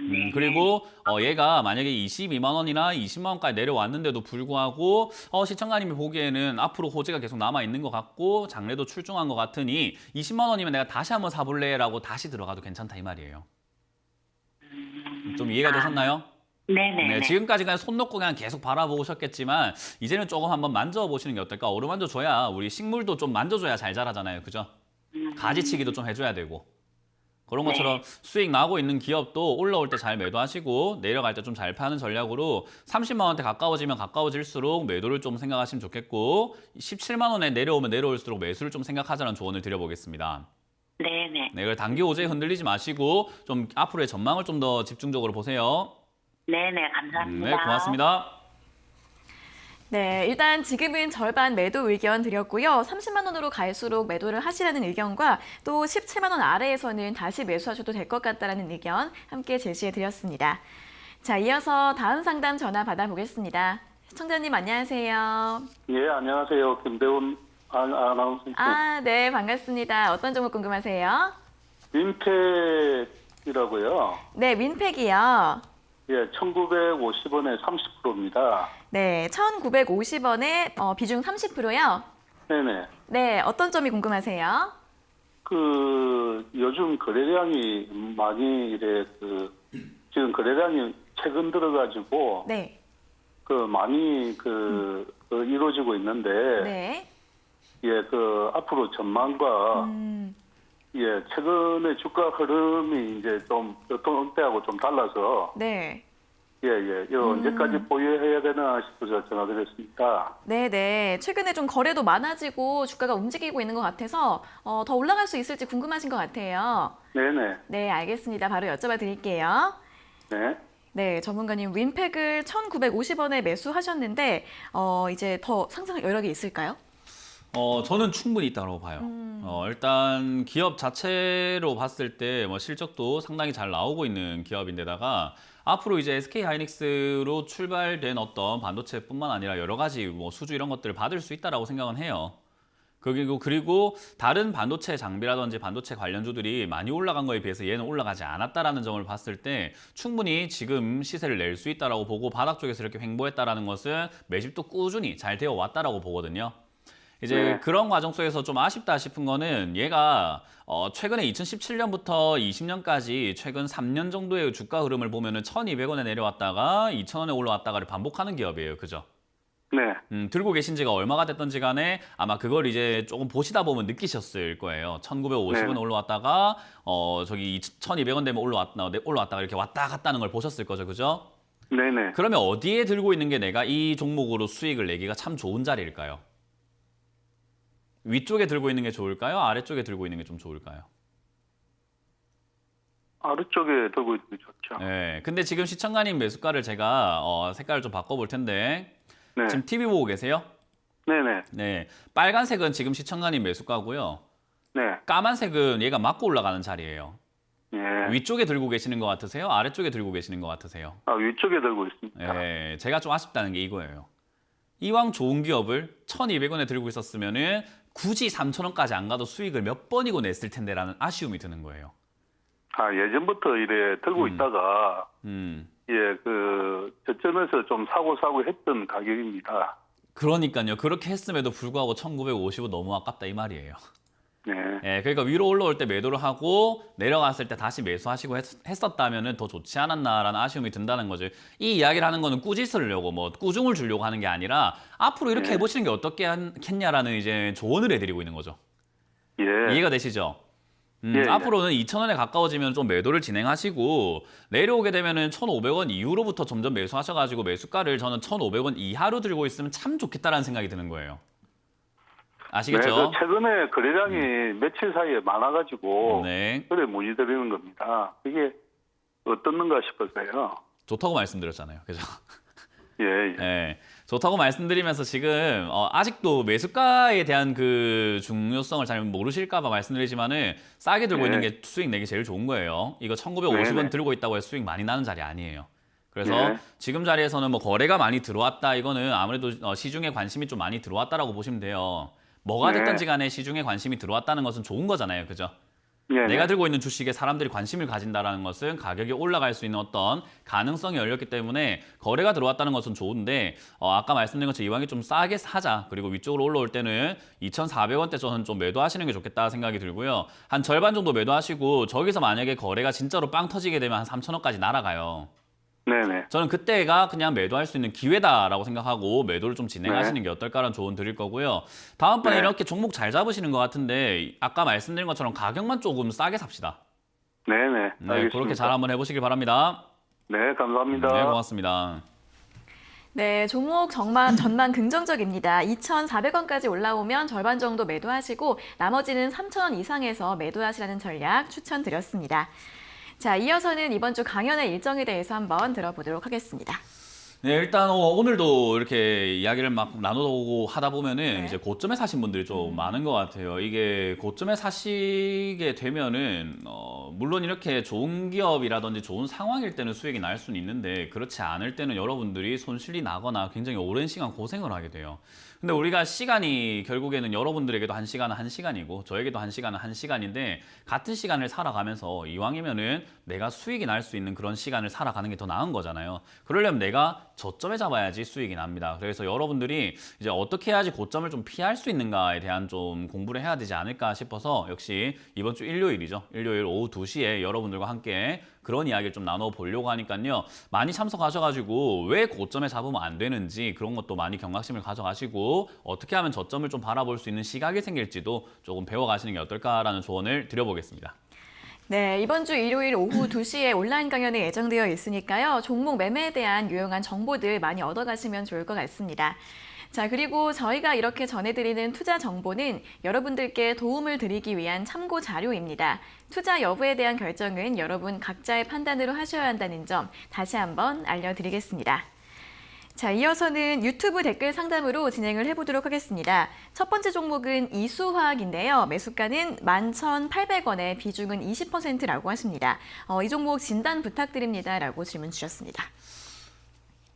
Speaker 5: 네.
Speaker 2: 그리고 얘가 만약에 22만 원이나 20만 원까지 내려왔는데도 불구하고 시청자님이 보기에는 앞으로 호재가 계속 남아 있는 것 같고 장래도 출중한 것 같으니 20만 원이면 내가 다시 한번 사볼래라고 다시 들어가도 괜찮다 이 말이에요. 좀 이해가 되셨나요?
Speaker 5: 네네.
Speaker 2: 네, 지금까지 그냥 손 놓고 그냥 계속 바라보셨겠지만 이제는 조금 한번 만져보시는 게 어떨까? 어루만져줘야 우리 식물도 좀 만져줘야 잘 자라잖아요. 그죠? 가지치기도 좀 해줘야 되고. 그런 것처럼 수익 나고 있는 기업도 올라올 때 잘 매도하시고 내려갈 때 좀 잘 파는 전략으로 30만 원대 가까워지면 가까워질수록 매도를 좀 생각하시면 좋겠고 17만 원에 내려오면 내려올수록 매수를 좀 생각하자는 조언을 드려보겠습니다.
Speaker 5: 네네.
Speaker 2: 네, 단기 호재에 흔들리지 마시고 좀 앞으로의 전망을 좀 더 집중적으로 보세요.
Speaker 5: 네네. 감사합니다.
Speaker 2: 네, 고맙습니다.
Speaker 1: 네, 일단 지금은 절반 매도 의견 드렸고요. 30만 원으로 갈수록 매도를 하시라는 의견과 또 17만 원 아래에서는 다시 매수하셔도 될 것 같다라는 의견 함께 제시해 드렸습니다. 자, 이어서 다음 상담 전화 받아보겠습니다. 시청자님 안녕하세요.
Speaker 6: 예, 안녕하세요. 김대훈 아나운서입니다.
Speaker 1: 아, 네, 반갑습니다. 어떤 종목 궁금하세요?
Speaker 6: 윈팩이라고요.
Speaker 1: 네, 윈팩이요.
Speaker 6: 예, 1950원에 30%입니다.
Speaker 1: 네, 1,950원에 비중 30%요.
Speaker 6: 네네.
Speaker 1: 네, 어떤 점이 궁금하세요?
Speaker 6: 요즘 거래량이 많이 지금 거래량이 최근 들어가지고,
Speaker 1: 네,
Speaker 6: 많이 이루어지고 있는데,
Speaker 1: 네.
Speaker 6: 예, 앞으로 전망과, 예, 최근의 주가 흐름이 이제 좀 보통 때하고 좀 달라서,
Speaker 1: 네.
Speaker 6: 예. 이거 언제까지 보유해야 되나 싶어서 전화드렸습니다.
Speaker 1: 네네. 최근에 좀 거래도 많아지고 주가가 움직이고 있는 것 같아서 더 올라갈 수 있을지 궁금하신 것 같아요.
Speaker 6: 네네.
Speaker 1: 네, 알겠습니다. 바로 여쭤봐 드릴게요.
Speaker 6: 네.
Speaker 1: 네, 전문가님 윈팩을 1,950원에 매수하셨는데 이제 더 상승 여력이 있을까요?
Speaker 2: 저는 충분히 있다고 봐요. 일단 기업 자체로 봤을 때 뭐 실적도 상당히 잘 나오고 있는 기업인데다가 앞으로 이제 SK 하이닉스로 출발된 어떤 반도체뿐만 아니라 여러 가지 뭐 수주 이런 것들을 받을 수 있다라고 생각은 해요. 그리고 다른 반도체 장비라든지 반도체 관련주들이 많이 올라간 거에 비해서 얘는 올라가지 않았다라는 점을 봤을 때 충분히 지금 시세를 낼 수 있다라고 보고 바닥 쪽에서 이렇게 횡보했다라는 것은 매집도 꾸준히 잘 되어 왔다라고 보거든요. 이제
Speaker 6: 네.
Speaker 2: 그런 과정 속에서 좀 아쉽다 싶은 거는 얘가 최근에 2017년부터 20년까지 최근 3년 정도의 주가 흐름을 보면은 1,200원에 내려왔다가 2,000원에 올라왔다가를 반복하는 기업이에요. 그죠?
Speaker 6: 네.
Speaker 2: 들고 계신 지가 얼마가 됐던지 간에 아마 그걸 이제 조금 보시다 보면 느끼셨을 거예요. 1,950원
Speaker 6: 네.
Speaker 2: 올라왔다가 저기 1,200원 되면 올라왔다가 이렇게 왔다 갔다 하는 걸 보셨을 거죠. 그죠?
Speaker 6: 네네.
Speaker 2: 그러면 어디에 들고 있는 게 내가 이 종목으로 수익을 내기가 참 좋은 자리일까요? 위쪽에 들고 있는 게 좋을까요? 아래쪽에 들고 있는 게 좀 좋을까요?
Speaker 6: 아래쪽에 들고 있는 게 좋죠.
Speaker 2: 네. 근데 지금 시청자님 매수가를 제가 색깔을 좀 바꿔볼 텐데
Speaker 6: 네.
Speaker 2: 지금 TV 보고 계세요?
Speaker 6: 네네.
Speaker 2: 네. 빨간색은 지금 시청자님 매수가고요.
Speaker 6: 네.
Speaker 2: 까만색은 얘가 맞고 올라가는 자리예요.
Speaker 6: 예.
Speaker 2: 위쪽에 들고 계시는 것 같으세요? 아래쪽에 들고 계시는 것 같으세요?
Speaker 6: 위쪽에 들고 있습니다.
Speaker 2: 네. 제가 좀 아쉽다는 게 이거예요. 이왕 좋은 기업을 1,200원에 들고 있었으면은 굳이 3,000원까지 안 가도 수익을 몇 번이고 냈을 텐데라는 아쉬움이 드는 거예요.
Speaker 6: 예전부터 이래 들고 있다가, 예, 저점에서 좀 사고 했던 가격입니다.
Speaker 2: 그러니까요. 그렇게 했음에도 불구하고 1,950원 너무 아깝다 이 말이에요.
Speaker 6: 네.
Speaker 2: 예, 그러니까 위로 올라올 때 매도를 하고 내려갔을 때 다시 매수하시고 했었다면은 더 좋지 않았나라는 아쉬움이 든다는 거죠. 이 이야기를 하는 거는 꾸짖으려고 뭐 꾸중을 주려고 하는 게 아니라 앞으로 이렇게
Speaker 6: 네.
Speaker 2: 해보시는 게 어떻겠냐라는 이제 조언을 해드리고 있는 거죠.
Speaker 6: 예.
Speaker 2: 이해가 되시죠?
Speaker 6: 예.
Speaker 2: 앞으로는 2,000원에 가까워지면 좀 매도를 진행하시고 내려오게 되면은 1,500원 이후로부터 점점 매수하셔가지고 매수가를 저는 1,500원 이하로 들고 있으면 참 좋겠다라는 생각이 드는 거예요. 아시겠죠?
Speaker 6: 네, 최근에 거래량이 며칠 사이에 많아가지고,
Speaker 2: 네.
Speaker 6: 그래 문의드리는 겁니다. 이게 어떻는가 싶어서요.
Speaker 2: 좋다고 말씀드렸잖아요. 그죠?
Speaker 6: 예.
Speaker 2: 네. 좋다고 말씀드리면서 지금 아직도 매수가에 대한 그 중요성을 잘 모르실까 봐 말씀드리지만은 싸게 들고 있는 게 수익 내기 제일 좋은 거예요. 이거 1950원
Speaker 4: 네네.
Speaker 2: 들고 있다고 해서 수익 많이 나는 자리 아니에요. 그래서
Speaker 4: 네.
Speaker 2: 지금 자리에서는 뭐 거래가 많이 들어왔다 이거는 아무래도 시중에 관심이 좀 많이 들어왔다라고 보시면 돼요. 뭐가
Speaker 4: 네.
Speaker 2: 됐든지 간에 시중에 관심이 들어왔다는 것은 좋은 거잖아요. 그죠?
Speaker 4: 네.
Speaker 2: 내가 들고 있는 주식에 사람들이 관심을 가진다는 것은 가격이 올라갈 수 있는 어떤 가능성이 열렸기 때문에 거래가 들어왔다는 것은 좋은데 아까 말씀드린 것처럼 이왕에 좀 싸게 사자. 그리고 위쪽으로 올라올 때는 2,400원대 저는 좀 매도하시는 게 좋겠다 생각이 들고요. 한 절반 정도 매도하시고 저기서 만약에 거래가 진짜로 빵 터지게 되면 한 3,000원까지 날아가요.
Speaker 4: 네네.
Speaker 2: 저는 그때가 그냥 매도할 수 있는 기회다라고 생각하고 매도를 좀 진행하시는 게 어떨까라는 조언 드릴 거고요. 다음번에
Speaker 4: 네.
Speaker 2: 이렇게 종목 잘 잡으시는 것 같은데 아까 말씀드린 것처럼 가격만 조금 싸게 삽시다.
Speaker 4: 네네.
Speaker 2: 네,
Speaker 4: 알겠습니다.
Speaker 2: 그렇게 잘 한번 해보시길 바랍니다.
Speaker 4: 네, 감사합니다.
Speaker 2: 네, 고맙습니다.
Speaker 1: 네, 종목 전망 긍정적입니다. 2,400원까지 올라오면 절반 정도 매도하시고 나머지는 3,000원 이상에서 매도하시라는 전략 추천드렸습니다. 자, 이어서는 이번 주 강연의 일정에 대해서 한번 들어보도록 하겠습니다.
Speaker 2: 네, 일단 오늘도 이렇게 이야기를 막 나누고 하다 보면은
Speaker 1: 네.
Speaker 2: 이제 고점에 사신 분들이 좀 많은 것 같아요. 이게 고점에 사시게 되면은 물론 이렇게 좋은 기업이라든지 좋은 상황일 때는 수익이 날 수는 있는데 그렇지 않을 때는 여러분들이 손실이 나거나 굉장히 오랜 시간 고생을 하게 돼요. 근데 우리가 시간이 결국에는 여러분들에게도 1시간은 1시간이고 저에게도 1시간은 1시간인데 같은 시간을 살아가면서 이왕이면은 내가 수익이 날 수 있는 그런 시간을 살아가는 게 더 나은 거잖아요. 그러려면 내가 저점에 잡아야지 수익이 납니다. 그래서 여러분들이 이제 어떻게 해야지 고점을 좀 피할 수 있는가에 대한 좀 공부를 해야 되지 않을까 싶어서 역시 이번 주 일요일이죠. 일요일 오후 2시에 여러분들과 함께 그런 이야기를 좀 나눠보려고 하니까요. 많이 참석하셔가지고 왜 고점에 잡으면 안 되는지 그런 것도 많이 경각심을 가져가시고 어떻게 하면 저점을 좀 바라볼 수 있는 시각이 생길지도 조금 배워가시는 게 어떨까라는 조언을 드려보겠습니다.
Speaker 1: 네, 이번 주 일요일 오후 2시에 온라인 강연이 예정되어 있으니까요. 종목 매매에 대한 유용한 정보들 많이 얻어가시면 좋을 것 같습니다. 자, 그리고 저희가 이렇게 전해드리는 투자 정보는 여러분들께 도움을 드리기 위한 참고 자료입니다. 투자 여부에 대한 결정은 여러분 각자의 판단으로 하셔야 한다는 점 다시 한번 알려드리겠습니다. 자, 이어서는 유튜브 댓글 상담으로 진행을 해보도록 하겠습니다. 첫 번째 종목은 이수화학인데요. 매수가는 11,800원에 비중은 20%라고 하십니다. 이 종목 진단 부탁드립니다. 라고 질문 주셨습니다.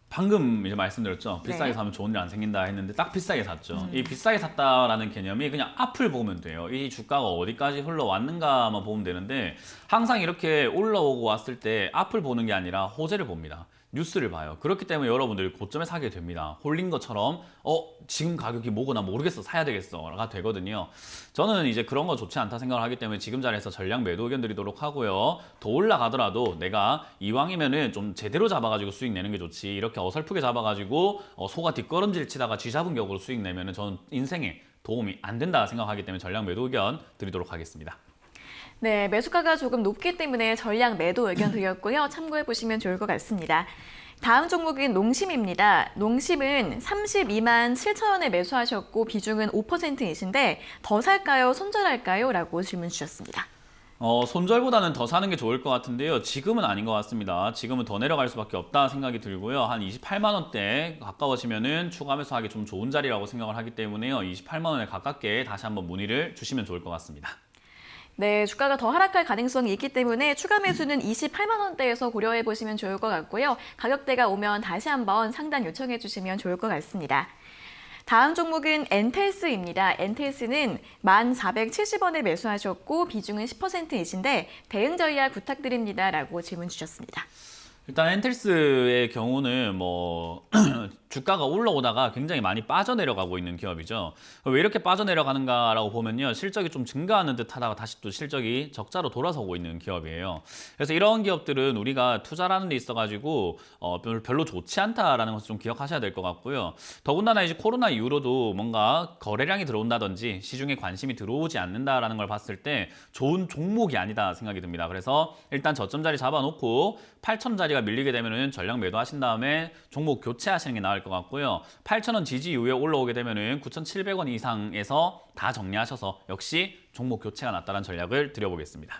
Speaker 2: 방금 이제 말씀드렸죠. 비싸게
Speaker 1: 네.
Speaker 2: 사면 좋은 일 안 생긴다 했는데 딱 비싸게 샀죠. 이 비싸게 샀다라는 개념이 그냥 앞을 보면 돼요. 이 주가가 어디까지 흘러왔는가만 보면 되는데 항상 이렇게 올라오고 왔을 때 앞을 보는 게 아니라 호재를 봅니다. 뉴스를 봐요. 그렇기 때문에 여러분들이 고점에 사게 됩니다. 홀린 것처럼 지금 가격이 뭐구나 모르겠어 사야 되겠어가 되거든요. 저는 이제 그런 거 좋지 않다 생각을 하기 때문에 지금 자리에서 전략 매도 의견 드리도록 하고요. 더 올라가더라도 내가 이왕이면은 좀 제대로 잡아가지고 수익 내는 게 좋지 이렇게 어설프게 잡아가지고 소가 뒷걸음질 치다가 쥐잡은 격으로 수익 내면은 저는 인생에 도움이 안 된다 생각하기 때문에 전략 매도 의견 드리도록 하겠습니다.
Speaker 1: 네, 매수가가 조금 높기 때문에 전략 매도 의견 드렸고요. 참고해 보시면 좋을 것 같습니다. 다음 종목은 농심입니다. 농심은 32만 7천원에 매수하셨고 비중은 5%이신데 더 살까요? 손절할까요? 라고 질문 주셨습니다.
Speaker 2: 손절보다는 더 사는 게 좋을 것 같은데요. 지금은 아닌 것 같습니다. 지금은 더 내려갈 수밖에 없다 생각이 들고요. 한 28만 원대 가까워지면은 추가 매수하기 좀 좋은 자리라고 생각을 하기 때문에요. 28만 원에 가깝게 다시 한번 문의를 주시면 좋을 것 같습니다.
Speaker 1: 네, 주가가 더 하락할 가능성이 있기 때문에 추가 매수는 28만 원대에서 고려해 보시면 좋을 것 같고요. 가격대가 오면 다시 한번 상담 요청해 주시면 좋을 것 같습니다. 다음 종목은 엔텔스입니다. 엔텔스는 1,470원에 매수하셨고 비중은 10%이신데 대응 전략 부탁드립니다. 라고 질문 주셨습니다.
Speaker 2: 일단 엔텔스의 경우는 뭐 주가가 올라오다가 굉장히 많이 빠져내려가고 있는 기업이죠. 왜 이렇게 빠져내려가는가라고 보면요. 실적이 좀 증가하는 듯 하다가 다시 또 실적이 적자로 돌아서고 있는 기업이에요. 그래서 이런 기업들은 우리가 투자라는 데 있어가지고 별로 좋지 않다라는 것을 좀 기억하셔야 될 것 같고요. 더군다나 이제 코로나 이후로도 뭔가 거래량이 들어온다든지 시중에 관심이 들어오지 않는다라는 걸 봤을 때 좋은 종목이 아니다 생각이 듭니다. 그래서 일단 저점 자리 잡아놓고 8,000원짜리가 밀리게 되면은 전량 매도하신 다음에 종목 교체하시는 게 나을 것 같고요. 8,000원 지지 이후에 올라오게 되면은 9,700원 이상에서 다 정리하셔서 역시 종목 교체가 낫다는 전략을 드려보겠습니다.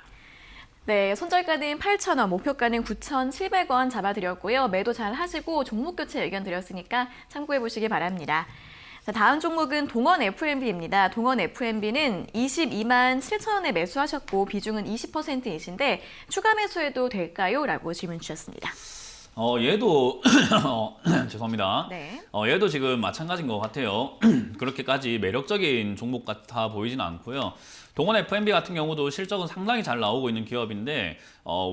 Speaker 1: 네, 손절가는 8,000원, 목표가는 9,700원 잡아드렸고요. 매도 잘 하시고 종목 교체 의견 드렸으니까 참고해 보시기 바랍니다. 자, 다음 종목은 동원 F&B입니다. 동원 F&B는 22만 7천 원에 매수하셨고 비중은 20%이신데 추가 매수해도 될까요? 라고 질문 주셨습니다.
Speaker 2: 얘도 죄송합니다.
Speaker 1: 네.
Speaker 2: 얘도 지금 마찬가지인 것 같아요. 그렇게까지 매력적인 종목 같아 보이지는 않고요. 동원 F&B 같은 경우도 실적은 상당히 잘 나오고 있는 기업인데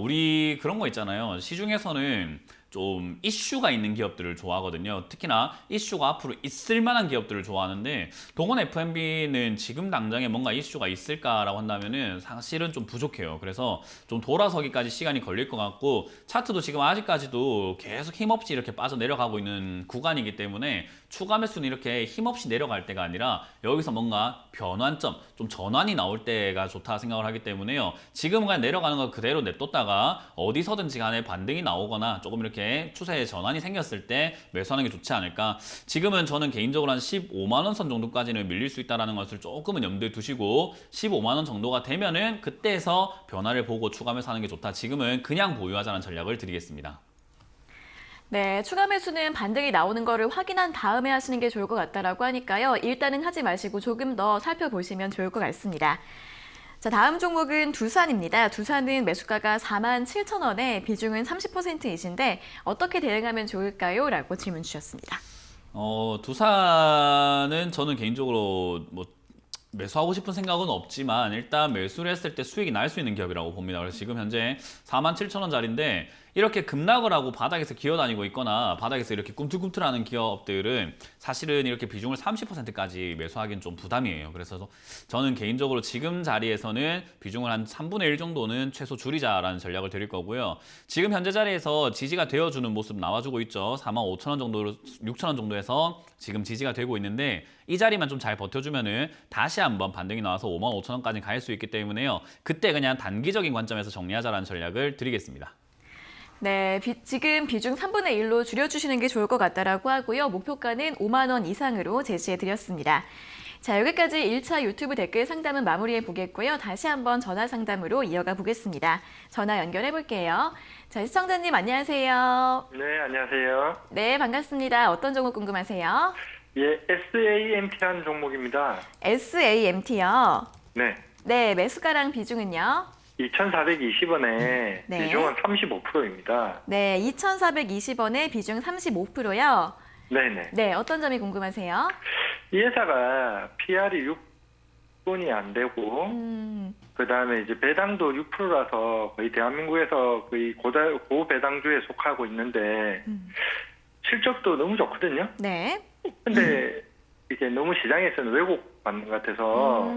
Speaker 2: 우리 그런 거 있잖아요. 시중에서는 좀 이슈가 있는 기업들을 좋아하거든요. 특히나 이슈가 앞으로 있을 만한 기업들을 좋아하는데 동원 F&B는 지금 당장에 뭔가 이슈가 있을까라고 한다면은 사실은 좀 부족해요. 그래서 좀 돌아서기까지 시간이 걸릴 것 같고 차트도 지금 아직까지도 계속 힘없이 이렇게 빠져 내려가고 있는 구간이기 때문에 추가 매수는 이렇게 힘없이 내려갈 때가 아니라 여기서 뭔가 변환점, 좀 전환이 나올 때가 좋다 생각을 하기 때문에요. 지금은 그냥 내려가는 거 그대로 냅뒀다가 어디서든지 간에 반등이 나오거나 조금 이렇게 추세의 전환이 생겼을 때 매수하는 게 좋지 않을까. 지금은 저는 개인적으로 한 15만 원 선 정도까지는 밀릴 수 있다는 것을 조금은 염두에 두시고 15만 원 정도가 되면은 그때에서 변화를 보고 추가 매수하는 게 좋다. 지금은 그냥 보유하자는 전략을 드리겠습니다.
Speaker 1: 네, 추가 매수는 반등이 나오는 거를 확인한 다음에 하시는 게 좋을 것 같다라고 하니까요. 일단은 하지 마시고 조금 더 살펴보시면 좋을 것 같습니다. 자, 다음 종목은 두산입니다. 두산은 매수가가 4만 7천 원에 비중은 30%이신데 어떻게 대응하면 좋을까요? 라고 질문 주셨습니다.
Speaker 2: 두산은 저는 개인적으로 뭐 매수하고 싶은 생각은 없지만 일단 매수를 했을 때 수익이 날 수 있는 기업이라고 봅니다. 그래서 지금 현재 47,000원짜리인데 이렇게 급락을 하고 바닥에서 기어다니고 있거나 바닥에서 이렇게 꿈틀꿈틀하는 기업들은 사실은 이렇게 비중을 30%까지 매수하기는 좀 부담이에요. 그래서 저는 개인적으로 지금 자리에서는 비중을 한 3분의 1 정도는 최소 줄이자라는 전략을 드릴 거고요. 지금 현재 자리에서 지지가 되어주는 모습 나와주고 있죠. 45,000원 정도로 6,000원 정도에서 지금 지지가 되고 있는데 이 자리만 좀 잘 버텨주면은 다시 한번 반등이 나와서 55,000원까지 갈 수 있기 때문에요. 그때 그냥 단기적인 관점에서 정리하자라는 전략을 드리겠습니다.
Speaker 1: 네, 지금 비중 3분의 1로 줄여주시는 게 좋을 것 같다라고 하고요. 목표가는 5만 원 이상으로 제시해드렸습니다. 자, 여기까지 1차 유튜브 댓글 상담은 마무리해 보겠고요. 다시 한번 전화 상담으로 이어가 보겠습니다. 전화 연결해 볼게요. 자, 시청자님 안녕하세요.
Speaker 7: 네, 안녕하세요.
Speaker 1: 네, 반갑습니다. 어떤 종목 궁금하세요?
Speaker 7: 예, SAMT라는 종목입니다.
Speaker 1: SAMT요.
Speaker 7: 네.
Speaker 1: 네, 매수가랑 비중은요?
Speaker 7: 2,420원에
Speaker 1: 네.
Speaker 7: 비중은 35%입니다.
Speaker 1: 네, 2,420원에 비중 35%요.
Speaker 7: 네네.
Speaker 1: 네, 어떤 점이 궁금하세요?
Speaker 7: 이 회사가 PR이 6분이 안 되고, 그 다음에 이제 배당도 6%라서 거의 대한민국에서 거의 고배당주에 속하고 있는데, 실적도 너무 좋거든요.
Speaker 1: 네.
Speaker 7: 근데 이게 너무 시장에서는 왜곡받는 것 같아서,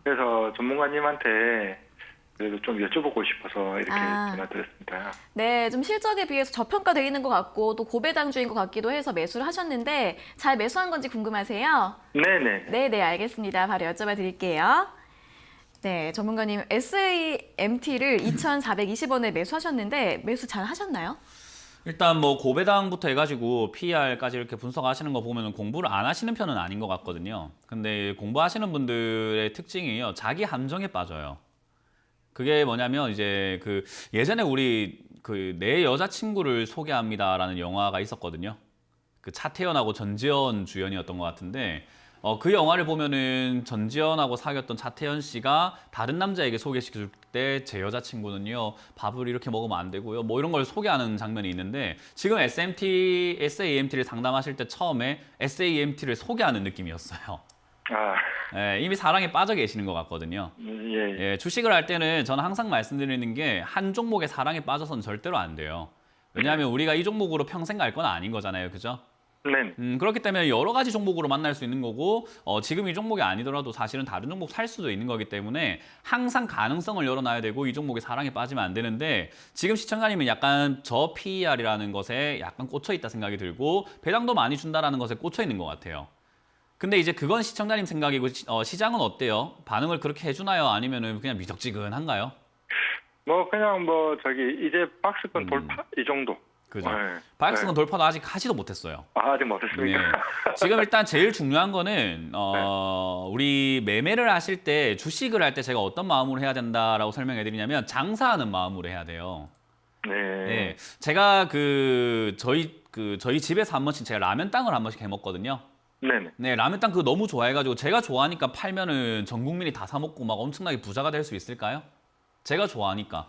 Speaker 7: 그래서 전문가님한테 그래도 좀 여쭤보고 싶어서 이렇게 전화드렸습니다.
Speaker 1: 네, 좀 실적에 비해서 저평가되어 있는 것 같고 또 고배당주인 것 같기도 해서 매수를 하셨는데 잘 매수한 건지 궁금하세요?
Speaker 7: 네네.
Speaker 1: 네, 알겠습니다. 바로 여쭤봐 드릴게요. 네, 전문가님 SAMT를 2,420원에 매수하셨는데 매수 잘 하셨나요?
Speaker 2: 일단 뭐 고배당부터 해가지고 PER까지 이렇게 분석하시는 거 보면 공부를 안 하시는 편은 아닌 것 같거든요. 근데 공부하시는 분들의 특징이요, 자기 함정에 빠져요. 그게 뭐냐면 이제 그 예전에 우리 그 내 여자친구를 소개합니다라는 영화가 있었거든요. 그 차태현하고 전지현 주연이었던 것 같은데 그 영화를 보면은 전지현하고 사귀었던 차태현 씨가 다른 남자에게 소개시켜줄 때 제 여자친구는요 밥을 이렇게 먹으면 안 되고요 뭐 이런 걸 소개하는 장면이 있는데 지금 SAMT를 상담하실 때 처음에 SAMT를 소개하는 느낌이었어요. 예, 이미 사랑에 빠져 계시는 것 같거든요. 예, 주식을 할 때는 저는 항상 말씀드리는 게 한 종목에 사랑에 빠져서는 절대로 안 돼요. 왜냐하면 우리가 이 종목으로 평생 갈 건 아닌 거잖아요, 그죠?
Speaker 7: 네.
Speaker 2: 그렇기 때문에 여러 가지 종목으로 만날 수 있는 거고 지금 이 종목이 아니더라도 사실은 다른 종목 살 수도 있는 거기 때문에 항상 가능성을 열어놔야 되고 이 종목에 사랑에 빠지면 안 되는데 지금 시청자님은 약간 저 PER이라는 것에 약간 꽂혀 있다 생각이 들고 배당도 많이 준다라는 것에 꽂혀 있는 것 같아요. 근데 이제 그건 시청자님 생각이고 시장은 어때요? 반응을 그렇게 해주나요? 아니면은 그냥 미적지근한가요?
Speaker 7: 뭐 그냥 뭐 저기 이제 박스권 돌파 이 정도.
Speaker 2: 그죠?
Speaker 7: 네.
Speaker 2: 바이크스건 돌파도 아직 하지도 못했어요.
Speaker 7: 아직 못했습니까?
Speaker 2: 네. 지금 일단 제일 중요한 거는 우리 매매를 하실 때 주식을 할 때 제가 어떤 마음으로 해야 된다라고 설명해 드리냐면 장사하는 마음으로 해야 돼요.
Speaker 7: 네.
Speaker 2: 네. 제가 저희 집에서 한 번씩 제가 라면 땅을 한 번씩 해 먹거든요.
Speaker 7: 네네.
Speaker 2: 네, 라면 땅 그거 너무 좋아해가지고 제가 좋아하니까 팔면은 전 국민이 다 사 먹고 막 엄청나게 부자가 될 수 있을까요? 제가 좋아하니까.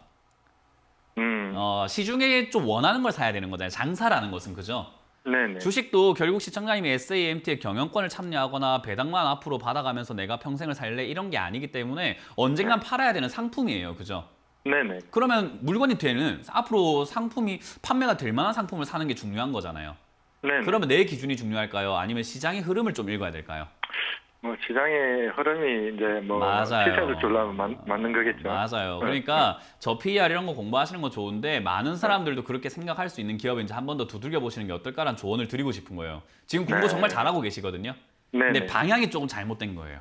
Speaker 2: 시중에 좀 원하는 걸 사야 되는 거잖아요. 장사라는 것은 그죠?
Speaker 7: 네네.
Speaker 2: 주식도 결국 시청자님이 SAMT의 경영권을 참여하거나 배당만 앞으로 받아가면서 내가 평생을 살래 이런 게 아니기 때문에 언젠간 팔아야 되는 상품이에요. 그죠?
Speaker 7: 네네.
Speaker 2: 그러면 물건이 되는 앞으로 상품이 판매가 될 만한 상품을 사는 게 중요한 거잖아요.
Speaker 7: 네네.
Speaker 2: 그러면 내 기준이 중요할까요? 아니면 시장의 흐름을 좀 읽어야 될까요?
Speaker 7: 뭐 시장의 흐름이 이제 뭐
Speaker 2: 맞아요.
Speaker 7: 시세를 주려면 맞는 거겠죠.
Speaker 2: 맞아요. 그러니까 저 PER 이런 거 공부하시는 거 좋은데 많은 사람들도 그렇게 생각할 수 있는 기업을 이제 한 번 더 두들겨 보시는 게 어떨까라는 조언을 드리고 싶은 거예요. 지금 공부
Speaker 7: 네.
Speaker 2: 정말 잘하고 계시거든요.
Speaker 7: 네네.
Speaker 2: 근데 방향이 조금 잘못된 거예요.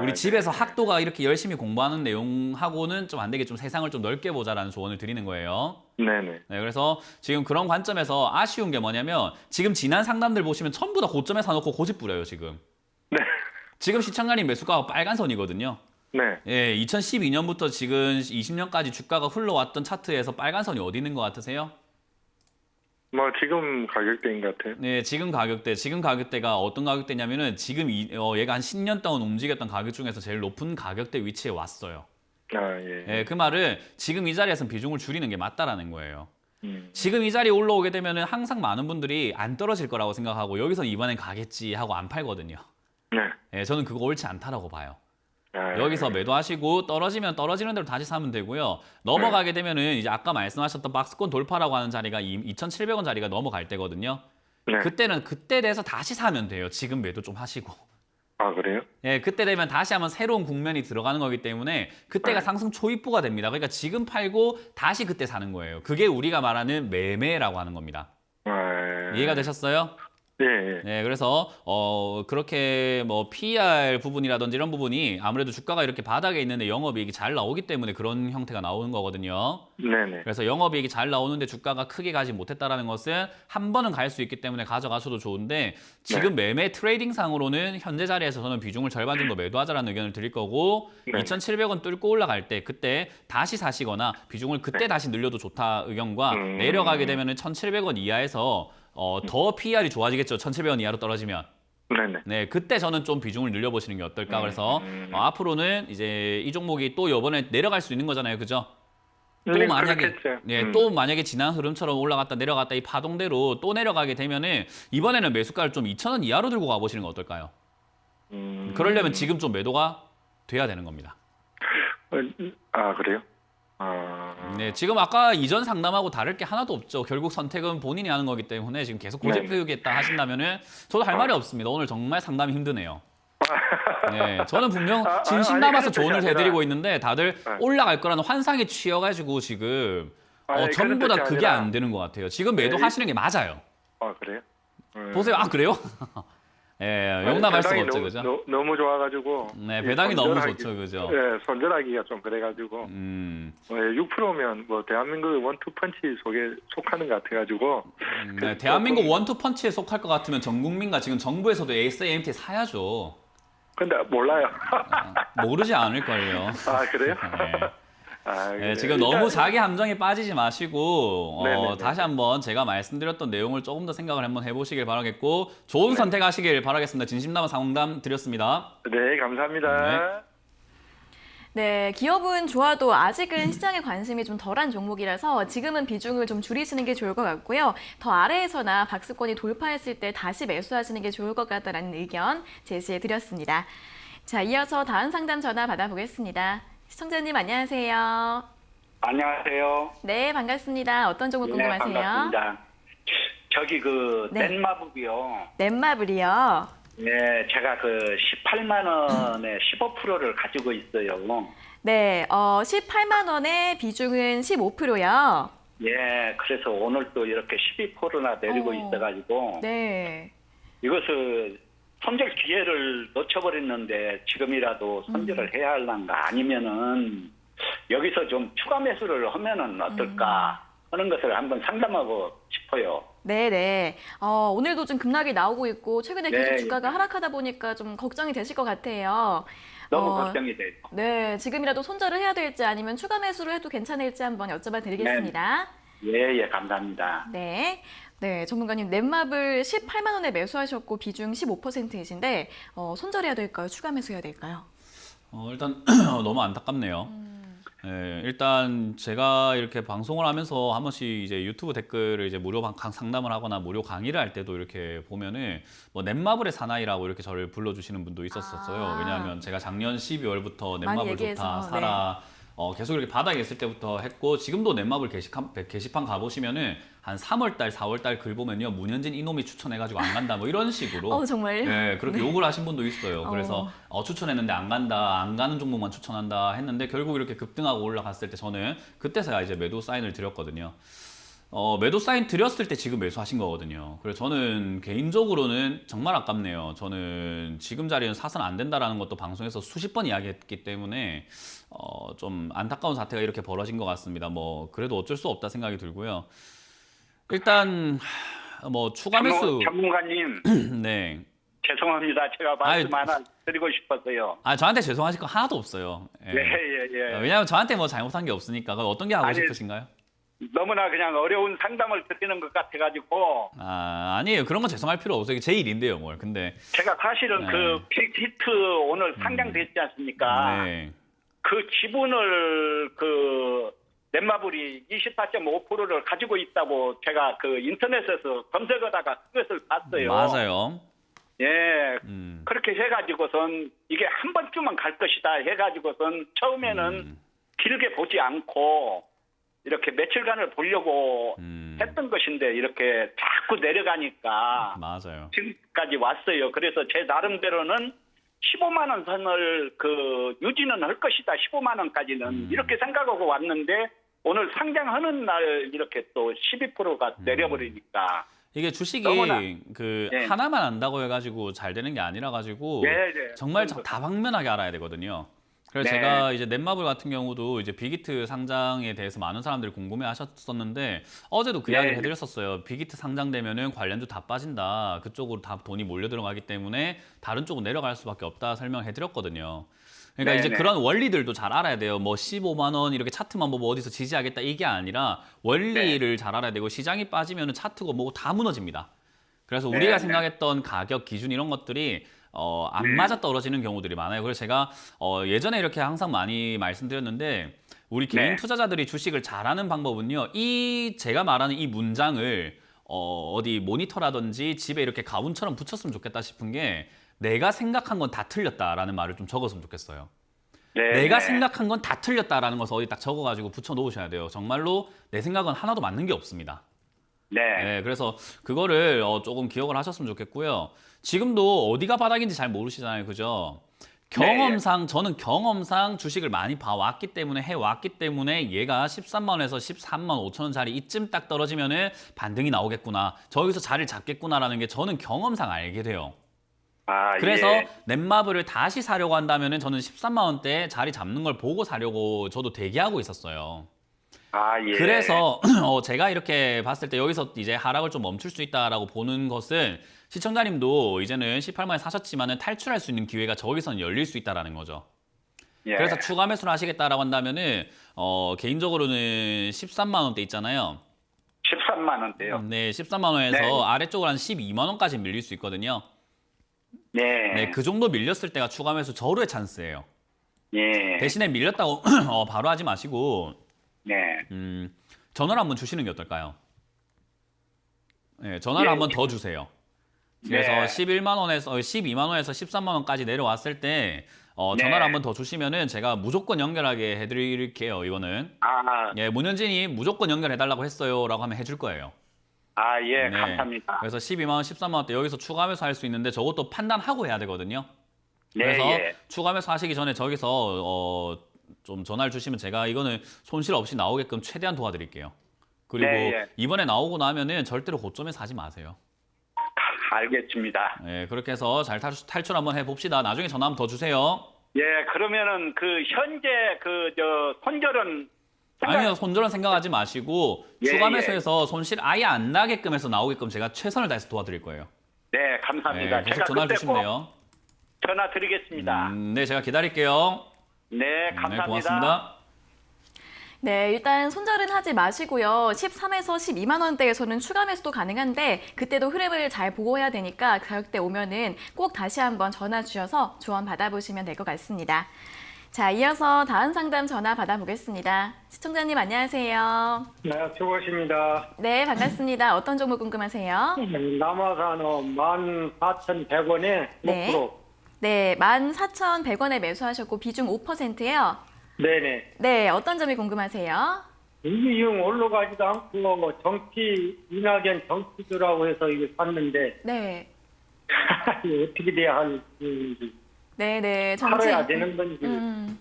Speaker 2: 우리
Speaker 7: 아,
Speaker 2: 집에서
Speaker 7: 네.
Speaker 2: 학도가 이렇게 열심히 공부하는 내용하고는 좀 안 되게 좀 세상을 좀 넓게 보자라는 조언을 드리는 거예요.
Speaker 7: 네네.
Speaker 2: 네, 그래서 지금 그런 관점에서 아쉬운 게 뭐냐면 지금 지난 상담들 보시면 전부 다 고점에 사놓고 고집 부려요, 지금.
Speaker 7: 네.
Speaker 2: 지금 시청자님 매수가가 빨간 선이거든요.
Speaker 7: 네.
Speaker 2: 예, 2012년부터 지금 20년까지 주가가 흘러왔던 차트에서 빨간 선이 어디 있는 것 같으세요?
Speaker 7: 뭐 지금 가격대인 것 같아요.
Speaker 2: 네, 지금 가격대가 어떤 가격대냐면은 지금 얘가 한 10년 동안 움직였던 가격 중에서 제일 높은 가격대 위치에 왔어요.
Speaker 7: 아 예.
Speaker 2: 예, 그 말은 지금 이 자리에서 비중을 줄이는 게 맞다라는 거예요.
Speaker 7: 음.
Speaker 2: 지금 이 자리에 올라오게 되면은 항상 많은 분들이 안 떨어질 거라고 생각하고 여기서 이번엔 가겠지 하고 안 팔거든요.
Speaker 7: 네.
Speaker 2: 예, 저는 그거 옳지 않다라고 봐요.
Speaker 7: 아,
Speaker 2: 여기서 매도하시고 떨어지면 떨어지는 대로 다시 사면 되고요. 넘어가게 되면은 이제 아까 말씀하셨던 박스권 돌파라고 하는 자리가 2,700원 자리가 넘어갈 때거든요.
Speaker 7: 네.
Speaker 2: 그때 돼서 다시 사면 돼요. 지금 매도 좀 하시고.
Speaker 7: 아 그래요?
Speaker 2: 예, 그때 되면 다시 한번 새로운 국면이 들어가는 거기 때문에 그때가
Speaker 7: 네.
Speaker 2: 상승 초입부가 됩니다. 그러니까 지금 팔고 다시 그때 사는 거예요. 그게 우리가 말하는 매매라고 하는 겁니다.
Speaker 7: 아,
Speaker 2: 이해가 되셨어요?
Speaker 7: 예, 예.
Speaker 2: 네, 그래서 그렇게 뭐 PER 부분이라든지 이런 부분이 아무래도 주가가 이렇게 바닥에 있는데 영업이익이 잘 나오기 때문에 그런 형태가 나오는 거거든요.
Speaker 7: 네네.
Speaker 2: 그래서 영업이익이 잘 나오는데 주가가 크게 가지 못했다라는 것은 한 번은 갈 수 있기 때문에 가져가셔도 좋은데 지금 매매 트레이딩상으로는 현재 자리에서 저는 비중을 절반 정도 매도하자라는 의견을 드릴 거고
Speaker 7: 네.
Speaker 2: 2,700원 뚫고 올라갈 때 그때 다시 사시거나 비중을 그때 다시 늘려도 좋다 의견과 내려가게 되면은 1,700원 이하에서 더 PER이 좋아지겠죠. 1,700원 이하로 떨어지면.
Speaker 7: 네네.
Speaker 2: 네, 그때 저는 좀 비중을 늘려보시는 게 어떨까. 그래서 앞으로는 이제 이 종목이 또 이번에 내려갈 수 있는 거잖아요. 그죠? 또
Speaker 7: 네,
Speaker 2: 만약에
Speaker 7: 그렇겠죠.
Speaker 2: 또 만약에 지난 흐름처럼 올라갔다 내려갔다 이 파동대로 또 내려가게 되면은 이번에는 매수가를 좀 2,000원 이하로 들고 가보시는 거 어떨까요? 그러려면 지금 좀 매도가 돼야 되는 겁니다.
Speaker 7: 아 그래요? 아,
Speaker 2: 네, 지금 아까 이전 상담하고 다를 게 하나도 없죠. 결국 선택은 본인이 하는 거기 때문에 지금 계속 고집
Speaker 7: 네.
Speaker 2: 피우겠다 하신다면은 저도 할 말이 없습니다. 오늘 정말 상담이 힘드네요. 네, 저는 분명 진심
Speaker 7: 아니,
Speaker 2: 담아서
Speaker 7: 그런
Speaker 2: 조언을
Speaker 7: 뜻이
Speaker 2: 해드리고
Speaker 7: 아니라-
Speaker 2: 있는데 다들
Speaker 7: 네.
Speaker 2: 올라갈 거라는 환상에 취해가지고 지금
Speaker 7: 아니,
Speaker 2: 전부
Speaker 7: 그런
Speaker 2: 다
Speaker 7: 뜻이
Speaker 2: 그게
Speaker 7: 아니라-
Speaker 2: 안 되는 것 같아요. 지금 매도하시는 게 맞아요.
Speaker 7: 아 그래요?
Speaker 2: 보세요. 아, 그래요? 예, 용납할 수가 없죠, 그죠?
Speaker 7: 너무 좋아가지고.
Speaker 2: 네, 배당이 너무 좋죠, 그죠?
Speaker 7: 네, 손절하기가 좀 그래가지고. 6%면 뭐 대한민국 원투펀치 속에 속하는 것 같아가지고.
Speaker 2: 네, 대한민국 원투펀치에 속할 것 같으면 전 국민과 지금 정부에서도 SAMT 사야죠.
Speaker 7: 근데 몰라요.
Speaker 2: 모르지 않을걸요.
Speaker 7: 아 그래요?
Speaker 2: 네.
Speaker 7: 아,
Speaker 2: 네,
Speaker 7: 그래요?
Speaker 2: 지금 너무 자기 함정에 빠지지 마시고
Speaker 7: 네네네.
Speaker 2: 다시 한번 제가 말씀드렸던 내용을 조금 더 생각을 한번 해보시길 바라겠고 좋은 선택하시길 바라겠습니다. 진심담아 상담 드렸습니다.
Speaker 7: 네, 감사합니다.
Speaker 1: 네, 기업은 좋아도 아직은 시장에 관심이 좀 덜한 종목이라서 지금은 비중을 좀 줄이시는 게 좋을 것 같고요. 더 아래에서나 박스권이 돌파했을 때 다시 매수하시는 게 좋을 것 같다라는 의견 제시해 드렸습니다. 자, 이어서 다음 상담 전화 받아보겠습니다. 시청자님 안녕하세요.
Speaker 8: 안녕하세요.
Speaker 1: 네, 반갑습니다. 어떤 종목 궁금하세요?
Speaker 8: 반갑습니다. 저기
Speaker 1: 네.
Speaker 8: 넷마블이요.
Speaker 1: 넷마블이요.
Speaker 8: 네, 제가 18만 원에 15%를 가지고 있어요.
Speaker 1: 네, 18만 원의 비중은 15%요.
Speaker 8: 예, 그래서 오늘 또 이렇게 12%나 내리고 있어가지고
Speaker 1: 네.
Speaker 8: 이것을 손절 기회를 놓쳐버렸는데 지금이라도 손절을 해야 할란가 아니면은 여기서 좀 추가 매수를 하면은 어떨까 하는 것을 한번 상담하고 싶어요. 싶어요.
Speaker 1: 네네. 오늘도 좀 급락이 나오고 있고 최근에 계속
Speaker 8: 네,
Speaker 1: 주가가 하락하다 보니까 좀 걱정이 되실 것 같아요.
Speaker 8: 너무 걱정이 돼요.
Speaker 1: 네, 지금이라도 손절을 해야 될지 아니면 추가 매수를 해도 괜찮을지 한번 여쭤봐 드리겠습니다.
Speaker 8: 예, 감사합니다.
Speaker 1: 네. 네, 전문가님 넷마블 18만 원에 매수하셨고 비중 15%이신데 손절해야 될까요? 추가 매수해야 될까요?
Speaker 2: 일단 너무 안타깝네요. 일단 제가 이렇게 방송을 하면서 한 번씩 이제 유튜브 댓글을 이제 무료 상담을 하거나 무료 강의를 할 때도 이렇게 보면은 뭐 넷마블의 사나이라고 이렇게 저를 불러주시는 분도 있었어요. 왜냐하면 제가 작년 12월부터 넷마블 좋다, 사라. 계속 이렇게 바닥에 있을 때부터 했고 지금도 넷마블 게시판 가보시면은 한 3월달, 4월달 글 보면요 문현진 이놈이 추천해가지고 안 간다 뭐 이런 식으로
Speaker 1: 정말요?
Speaker 2: 네, 그렇게 욕을 하신 분도 있어요. 그래서 추천했는데 안 간다, 안 가는 종목만 추천한다 했는데 결국 이렇게 급등하고 올라갔을 때 저는 그때서야 이제 매도 사인을 드렸거든요. 매도 사인 드렸을 때 지금 매수하신 거거든요. 그래서 저는 개인적으로는 정말 아깝네요. 저는 지금 자리는 사선 안 된다라는 것도 방송에서 수십 번 이야기했기 때문에 좀 안타까운 사태가 이렇게 벌어진 것 같습니다. 뭐 그래도 어쩔 수 없다 생각이 들고요. 일단 뭐 추가 매수
Speaker 8: 전문가님.
Speaker 2: 네.
Speaker 8: 죄송합니다. 제가 말씀 하나 드리고 싶어서요.
Speaker 2: 저한테 죄송하실 거 하나도 없어요. 예. 왜냐하면 저한테 뭐 잘못한 게 없으니까. 어떤 게 하고 싶으신가요?
Speaker 8: 너무나 그냥 어려운 상담을 드리는 것 같아가지고.
Speaker 2: 아니에요. 그런 건 죄송할 필요 없어요. 이게 제 일인데요, 뭘. 근데
Speaker 8: 제가 사실은 그 빅히트 오늘 상장됐지 않습니까?
Speaker 2: 네.
Speaker 8: 그 지분을 그 넷마블이 24.5%를 가지고 있다고 제가 그 인터넷에서 검색하다가 그것을 봤어요.
Speaker 2: 맞아요.
Speaker 8: 예, 그렇게 해가지고선 이게 한 번쯤만 갈 것이다 해가지고선 처음에는 길게 보지 않고 이렇게 며칠간을 보려고 했던 것인데 이렇게 자꾸 내려가니까
Speaker 2: 맞아요.
Speaker 8: 지금까지 왔어요. 그래서 제 나름대로는 15만 원 선을 그 유지는 할 것이다. 15만 원까지는 이렇게 생각하고 왔는데 오늘 상장하는 날 이렇게 또 12%가 내려버리니까
Speaker 2: 이게 주식이
Speaker 8: 너무나,
Speaker 2: 그
Speaker 8: 네.
Speaker 2: 하나만 안다고 해가지고 잘 되는 게 아니라 가지고 정말 다방면하게 알아야 되거든요. 그래서 제가 이제 넷마블 같은 경우도 이제 빅히트 상장에 대해서 많은 사람들이 궁금해하셨었는데 어제도 그 이야기를 해드렸었어요. 빅히트 상장되면은 관련주 다 빠진다. 그쪽으로 다 돈이 몰려 들어가기 때문에 다른 쪽으로 내려갈 수밖에 없다 설명해드렸거든요. 그러니까 이제 그런 원리들도 잘 알아야 돼요. 뭐 15만 원 이렇게 차트만 보고 어디서 지지하겠다 이게 아니라 원리를 잘 알아야 되고 시장이 빠지면은 차트고 뭐고 다 무너집니다. 그래서 우리가 생각했던 가격 기준 이런 것들이 안 맞아 떨어지는 경우들이 많아요. 그래서 제가 예전에 이렇게 항상 많이 말씀드렸는데 우리 개인 투자자들이 주식을 잘하는 방법은요. 제가 말하는 이 문장을 어디 모니터라든지 집에 이렇게 가운처럼 붙였으면 좋겠다 싶은 게 내가 생각한 건 다 틀렸다라는 말을 좀 적었으면 좋겠어요. 내가 생각한 건 다 틀렸다라는 것을 어디 딱 적어가지고 붙여 놓으셔야 돼요. 정말로 내 생각은 하나도 맞는 게 없습니다. 네, 그래서 그거를 조금 기억을 하셨으면 좋겠고요. 지금도 어디가 바닥인지 잘 모르시잖아요, 그죠? 경험상 저는 경험상 주식을 많이 봐왔기 때문에 해왔기 때문에 얘가 13만 원에서 13만 5천 원짜리 이쯤 딱 떨어지면은 반등이 나오겠구나, 저기서 자리를 잡겠구나라는 게 저는 경험상 알게 돼요. 그래서 넷마블을 다시 사려고 한다면은 저는 13만 원대 자리 잡는 걸 보고 사려고 저도 대기하고 있었어요. 그래서 제가 이렇게 봤을 때 여기서 이제 하락을 좀 멈출 수 있다라고 보는 것은 시청자님도 이제는 18만 원에 사셨지만은 탈출할 수 있는 기회가 저기서는 열릴 수 있다라는 거죠. 그래서 추가 매수를 하시겠다라고 한다면은 개인적으로는 13만 원대 있잖아요.
Speaker 8: 13만 원대요.
Speaker 2: 네, 13만 원에서 아래쪽으로 한 12만 원까지 밀릴 수 있거든요. 네, 그 정도 밀렸을 때가 추가 매수 저로의 찬스예요. 대신에 밀렸다고 바로 하지 마시고 전화를 한번 주시는 게 어떨까요? 네, 전화를 한번 더 주세요. 그래서 12만 원에서 13만 원까지 내려왔을 때 전화를 한번 더 주시면은 제가 무조건 연결하게 해드릴게요. 이거는 문현진이 무조건 연결해달라고 했어요라고 하면 해줄 거예요.
Speaker 8: 감사합니다.
Speaker 2: 그래서 12만 원, 13만 원대 여기서 추가 매수 할 수 있는데 저것도 판단하고 해야 되거든요. 그래서 추가 매수 하시기 전에 저기서 좀 전화를 주시면 제가 이거는 손실 없이 나오게끔 최대한 도와드릴게요. 그리고 이번에 나오고 나면은 절대로 고점에서 하지 마세요.
Speaker 8: 알겠습니다.
Speaker 2: 네, 그렇게 해서 잘 탈출 한번 해봅시다. 나중에 전화 한번 더 주세요.
Speaker 8: 그러면은 그 현재 손절은
Speaker 2: 아니요, 손절은 생각하지 마시고
Speaker 8: 예,
Speaker 2: 추가
Speaker 8: 예.
Speaker 2: 매수해서 손실 아예 안 나게끔 해서 나오게끔 제가 최선을 다해서 도와드릴 거예요.
Speaker 8: 네, 감사합니다.
Speaker 2: 네, 계속
Speaker 8: 제가
Speaker 2: 전화
Speaker 8: 그때
Speaker 2: 주시면
Speaker 8: 꼭
Speaker 2: 돼요.
Speaker 8: 전화 드리겠습니다.
Speaker 2: 네, 제가 기다릴게요.
Speaker 8: 네, 감사합니다.
Speaker 2: 네, 고맙습니다.
Speaker 1: 네, 일단 손절은 하지 마시고요. 13에서 12만 원대에서는 추가 매수도 가능한데 그때도 흐름을 잘 보고 해야 되니까 가격대 오면은 꼭 다시 한번 전화 주셔서 조언 받아보시면 될 것 같습니다. 자, 이어서 다음 상담 전화 받아보겠습니다. 시청자님 안녕하세요.
Speaker 9: 네, 수고하십니다.
Speaker 1: 네, 반갑습니다. 어떤 종목 궁금하세요?
Speaker 9: 남아산업 14,100원에
Speaker 1: 네.
Speaker 9: 목표로.
Speaker 1: 네, 14,100원에 매수하셨고 비중 5%예요.
Speaker 9: 네네.
Speaker 1: 네, 어떤 점이 궁금하세요?
Speaker 9: 이용 올라가지도 않고 뭐 정치 이낙연 정치주라고 해서 이거 샀는데
Speaker 1: 네.
Speaker 9: 이거 어떻게 돼야 할지
Speaker 1: 네,
Speaker 9: 팔아야 되는 건지.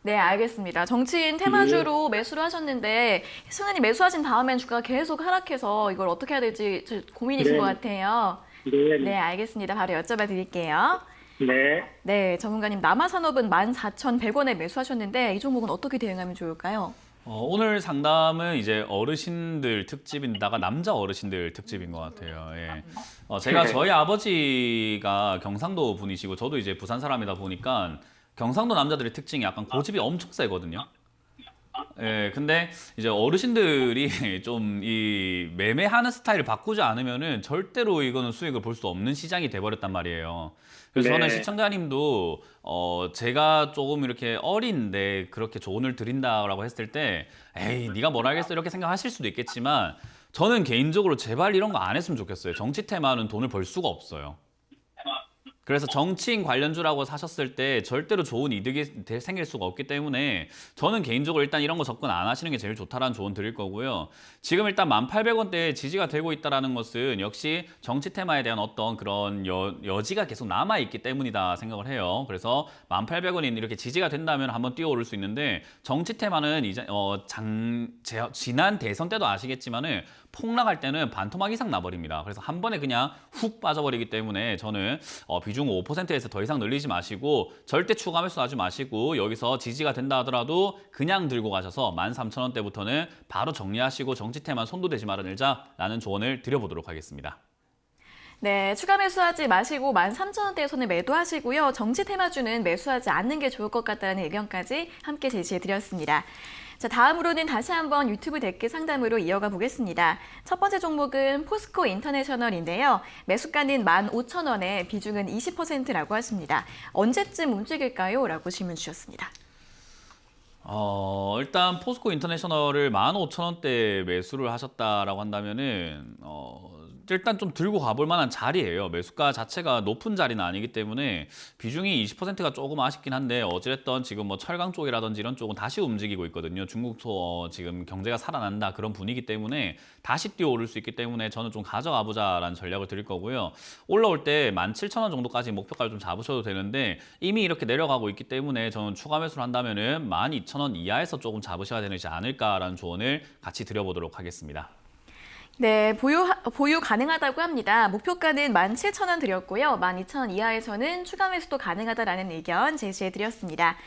Speaker 1: 네, 알겠습니다. 정치인 테마주로 매수를 하셨는데 승은이 매수하신 다음엔 주가가 계속 하락해서 이걸 어떻게 해야 될지 고민이신
Speaker 9: 네.
Speaker 1: 것 같아요.
Speaker 9: 네.
Speaker 1: 네, 알겠습니다. 바로 여쭤봐 드릴게요.
Speaker 9: 네.
Speaker 1: 네, 전문가님 남아산업은 14,100원에 매수하셨는데 이 종목은 어떻게 대응하면 좋을까요?
Speaker 2: 오늘 상담은 이제 어르신들 특집인다가 남자 어르신들 특집인 것 같아요. 예. 제가 저희 아버지가 경상도 분이시고 저도 이제 부산 사람이다 보니까 경상도 남자들의 특징이 약간 고집이 엄청 세거든요. 예, 근데 이제 어르신들이 좀 이 매매하는 스타일을 바꾸지 않으면은 절대로 이거는 수익을 볼 수 없는 시장이 돼버렸단 말이에요. 그래서
Speaker 9: 네.
Speaker 2: 저는 시청자님도 제가 조금 이렇게 어린데 그렇게 조언을 드린다라고 했을 때 에이 네가 뭘 알겠어 이렇게 생각하실 수도 있겠지만 저는 개인적으로 제발 이런 거 안 했으면 좋겠어요. 정치 테마는 돈을 벌 수가 없어요. 그래서 정치인 관련주라고 사셨을 때 절대로 좋은 이득이 생길 수가 없기 때문에 저는 개인적으로 일단 이런 거 접근 안 하시는 게 제일 좋다라는 조언 드릴 거고요. 지금 일단 1,800원대에 지지가 되고 있다는 것은 역시 정치 테마에 대한 어떤 그런 여지가 계속 남아있기 때문이다 생각을 해요. 그래서 1,800원이 이렇게 지지가 된다면 한번 뛰어오를 수 있는데 정치 테마는 이제 지난 대선 때도 아시겠지만은 폭락할 때는 반토막 이상 나버립니다. 그래서 한 번에 그냥 훅 빠져버리기 때문에 저는 비중 5%에서 더 이상 늘리지 마시고 절대 추가 매수하지 마시고 여기서 지지가 된다 하더라도 그냥 들고 가셔서 13,000원대부터는 바로 정리하시고 정치테만 손도 대지 말아들자라는 조언을 드려보도록 하겠습니다.
Speaker 1: 네, 추가 매수하지 마시고 13,000원대에서는 매도하시고요. 정치 테마주는 매수하지 않는 게 좋을 것 같다는 의견까지 함께 제시해 드렸습니다. 자, 다음으로는 다시 한번 유튜브 댓글 상담으로 이어가 보겠습니다. 첫 번째 종목은 포스코 인터내셔널인데요. 매수가는 15,000원에 비중은 20%라고 하십니다. 언제쯤 움직일까요? 라고 질문 주셨습니다.
Speaker 2: 일단 포스코 인터내셔널을 15,000원대 매수를 하셨다라고 한다면은 일단 좀 들고 가볼 만한 자리예요. 매수가 자체가 높은 자리는 아니기 때문에 비중이 20%가 조금 아쉽긴 한데 어찌됐든 지금 뭐 철강 쪽이라든지 이런 쪽은 다시 움직이고 있거든요. 중국 지금 경제가 살아난다 그런 분위기 때문에 다시 뛰어오를 수 있기 때문에 저는 좀 가져가 보자라는 전략을 드릴 거고요. 올라올 때 17,000원 정도까지 목표가를 좀 잡으셔도 되는데 이미 이렇게 내려가고 있기 때문에 저는 추가 매수를 한다면은 12,000원 이하에서 조금 잡으셔야 되지 않을까라는 조언을 같이 드려보도록 하겠습니다.
Speaker 1: 네, 보유 가능하다고 합니다. 목표가는 17,000원 드렸고요. 12,000원 이하에서는 추가 매수도 가능하다라는 의견 제시해 드렸습니다.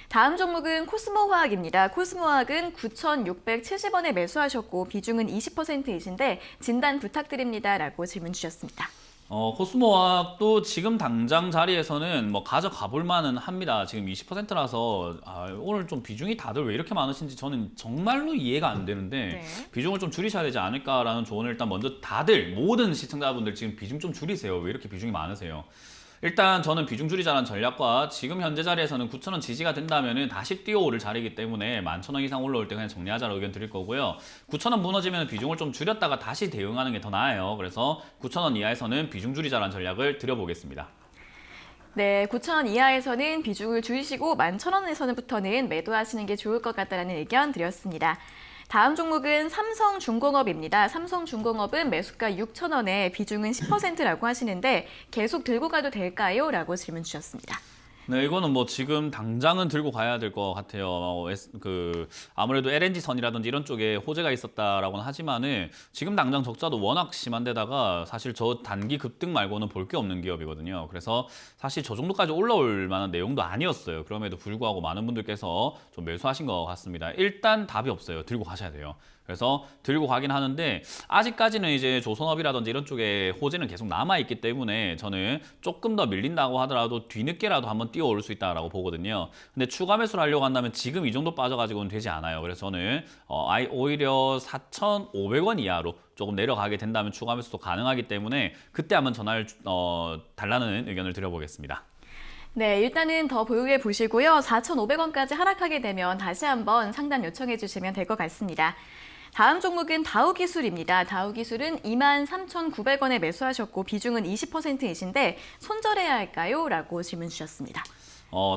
Speaker 1: 다음 종목은 코스모화학입니다. 코스모화학은 9,670원에 매수하셨고 비중은 20%이신데 진단 부탁드립니다. 라고 질문 주셨습니다.
Speaker 2: 코스모화학도 지금 당장 자리에서는 뭐 가져가 볼 만은 합니다. 지금 20%라서 오늘 좀 비중이 다들 왜 이렇게 많으신지 저는 정말로 이해가 안 되는데 비중을 좀 줄이셔야 되지 않을까라는 조언을 일단 먼저 다들 모든 시청자분들 지금 비중 좀 줄이세요. 왜 이렇게 비중이 많으세요? 일단 저는 비중 줄이자는 전략과 지금 현재 자리에서는 9,000원 지지가 된다면 다시 뛰어오를 자리이기 때문에 11,000원 이상 올라올 때 그냥 정리하자는 의견 드릴 거고요. 9,000원 무너지면 비중을 좀 줄였다가 다시 대응하는 게 더 나아요. 그래서 9,000원 이하에서는 비중 줄이자는 전략을 드려보겠습니다.
Speaker 1: 네, 9,000원 이하에서는 비중을 줄이시고 11,000원에서부터는 매도하시는 게 좋을 것 같다는 의견 드렸습니다. 다음 종목은 삼성중공업입니다. 삼성중공업은 매수가 6,000원에 비중은 10%라고 하시는데 계속 들고 가도 될까요? 라고 질문 주셨습니다.
Speaker 2: 네, 이거는 뭐 지금 당장은 들고 가야 될 것 같아요. 아무래도 LNG 선이라든지 이런 쪽에 호재가 있었다라고는 하지만은 지금 당장 적자도 워낙 심한 데다가 사실 저 단기 급등 말고는 볼 게 없는 기업이거든요. 그래서 사실 저 정도까지 올라올 만한 내용도 아니었어요. 그럼에도 불구하고 많은 분들께서 좀 매수하신 것 같습니다. 일단 답이 없어요. 들고 가셔야 돼요. 그래서 들고 가긴 하는데 아직까지는 이제 조선업이라든지 이런 쪽에 호재는 계속 남아있기 때문에 저는 조금 더 밀린다고 하더라도 뒤늦게라도 한번 뛰어올 수 있다라고 보거든요. 근데 추가 매수를 하려고 한다면 지금 이 정도 빠져가지고는 되지 않아요. 그래서 저는 오히려 4,500원 이하로 조금 내려가게 된다면 추가 매수도 가능하기 때문에 그때 한번 전화를 달라는 의견을 드려보겠습니다.
Speaker 1: 네, 일단은 더 보유해 보시고요. 4,500원까지 하락하게 되면 다시 한번 상담 요청해 주시면 될 것 같습니다. 다음 종목은 다우기술입니다. 다우기술은 23,900원에 매수하셨고 비중은 20%이신데 손절해야 할까요? 라고 질문 주셨습니다.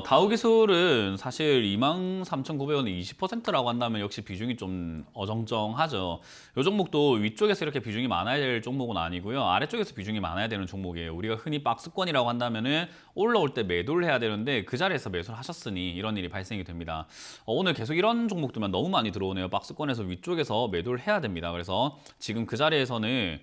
Speaker 2: 다우기술은 사실 23,900원에 20%라고 한다면 역시 비중이 좀 어정쩡하죠. 이 종목도 위쪽에서 이렇게 비중이 많아야 될 종목은 아니고요. 아래쪽에서 비중이 많아야 되는 종목이에요. 우리가 흔히 박스권이라고 한다면은 올라올 때 매도를 해야 되는데 그 자리에서 매수를 하셨으니 이런 일이 발생이 됩니다. 오늘 계속 이런 종목들만 너무 많이 들어오네요. 박스권에서 위쪽에서 매도를 해야 됩니다. 그래서 지금 그 자리에서는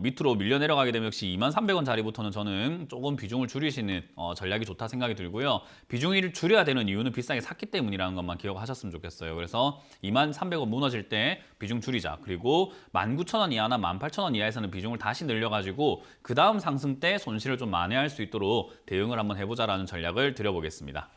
Speaker 2: 밑으로 밀려 내려가게 되면 역시 23,300원 자리부터는 저는 조금 비중을 줄이시는 전략이 좋다 생각이 들고요. 비중을 줄여야 되는 이유는 비싸게 샀기 때문이라는 것만 기억하셨으면 좋겠어요. 그래서 23,300원 무너질 때 비중 줄이자. 그리고 19,000원 이하나 18,000원 이하에서는 비중을 다시 늘려가지고 그 다음 상승 때 손실을 좀 만회할 수 있도록 대응을 한번 해보자라는 전략을 드려보겠습니다.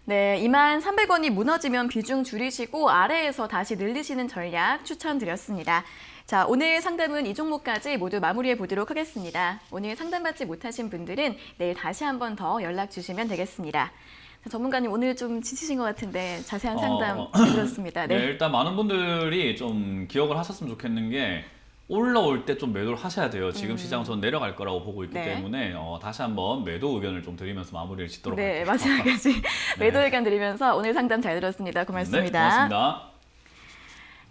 Speaker 1: 네, 23,300원이 무너지면 비중 줄이시고 아래에서 다시 늘리시는 전략 추천드렸습니다. 자, 오늘 상담은 이 종목까지 모두 마무리해 보도록 하겠습니다. 오늘 상담받지 못하신 분들은 내일 다시 한 번 더 연락 주시면 되겠습니다. 자, 전문가님 오늘 좀 지치신 것 같은데 자세한 상담 들었습니다.
Speaker 2: 네, 일단 많은 분들이 좀 기억을 하셨으면 좋겠는 게 올라올 때 좀 매도를 하셔야 돼요. 지금 시장은 저는 내려갈 거라고 보고 있기 때문에 다시 한번 매도 의견을 좀 드리면서 마무리를 짓도록 할게요.
Speaker 1: 네, 마지막까지 매도 의견 드리면서 오늘 상담 잘 들었습니다. 고맙습니다.
Speaker 2: 네, 고맙습니다.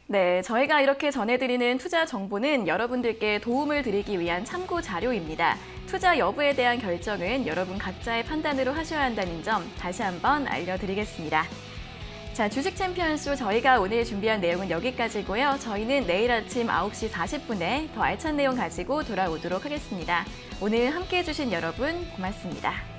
Speaker 1: 네, 저희가 이렇게 전해드리는 투자 정보는 여러분들께 도움을 드리기 위한 참고 자료입니다. 투자 여부에 대한 결정은 여러분 각자의 판단으로 하셔야 한다는 점 다시 한번 알려드리겠습니다. 자, 주식 챔피언쇼 저희가 오늘 준비한 내용은 여기까지고요. 저희는 내일 아침 9시 40분에 더 알찬 내용 가지고 돌아오도록 하겠습니다. 오늘 함께해 주신 여러분 고맙습니다.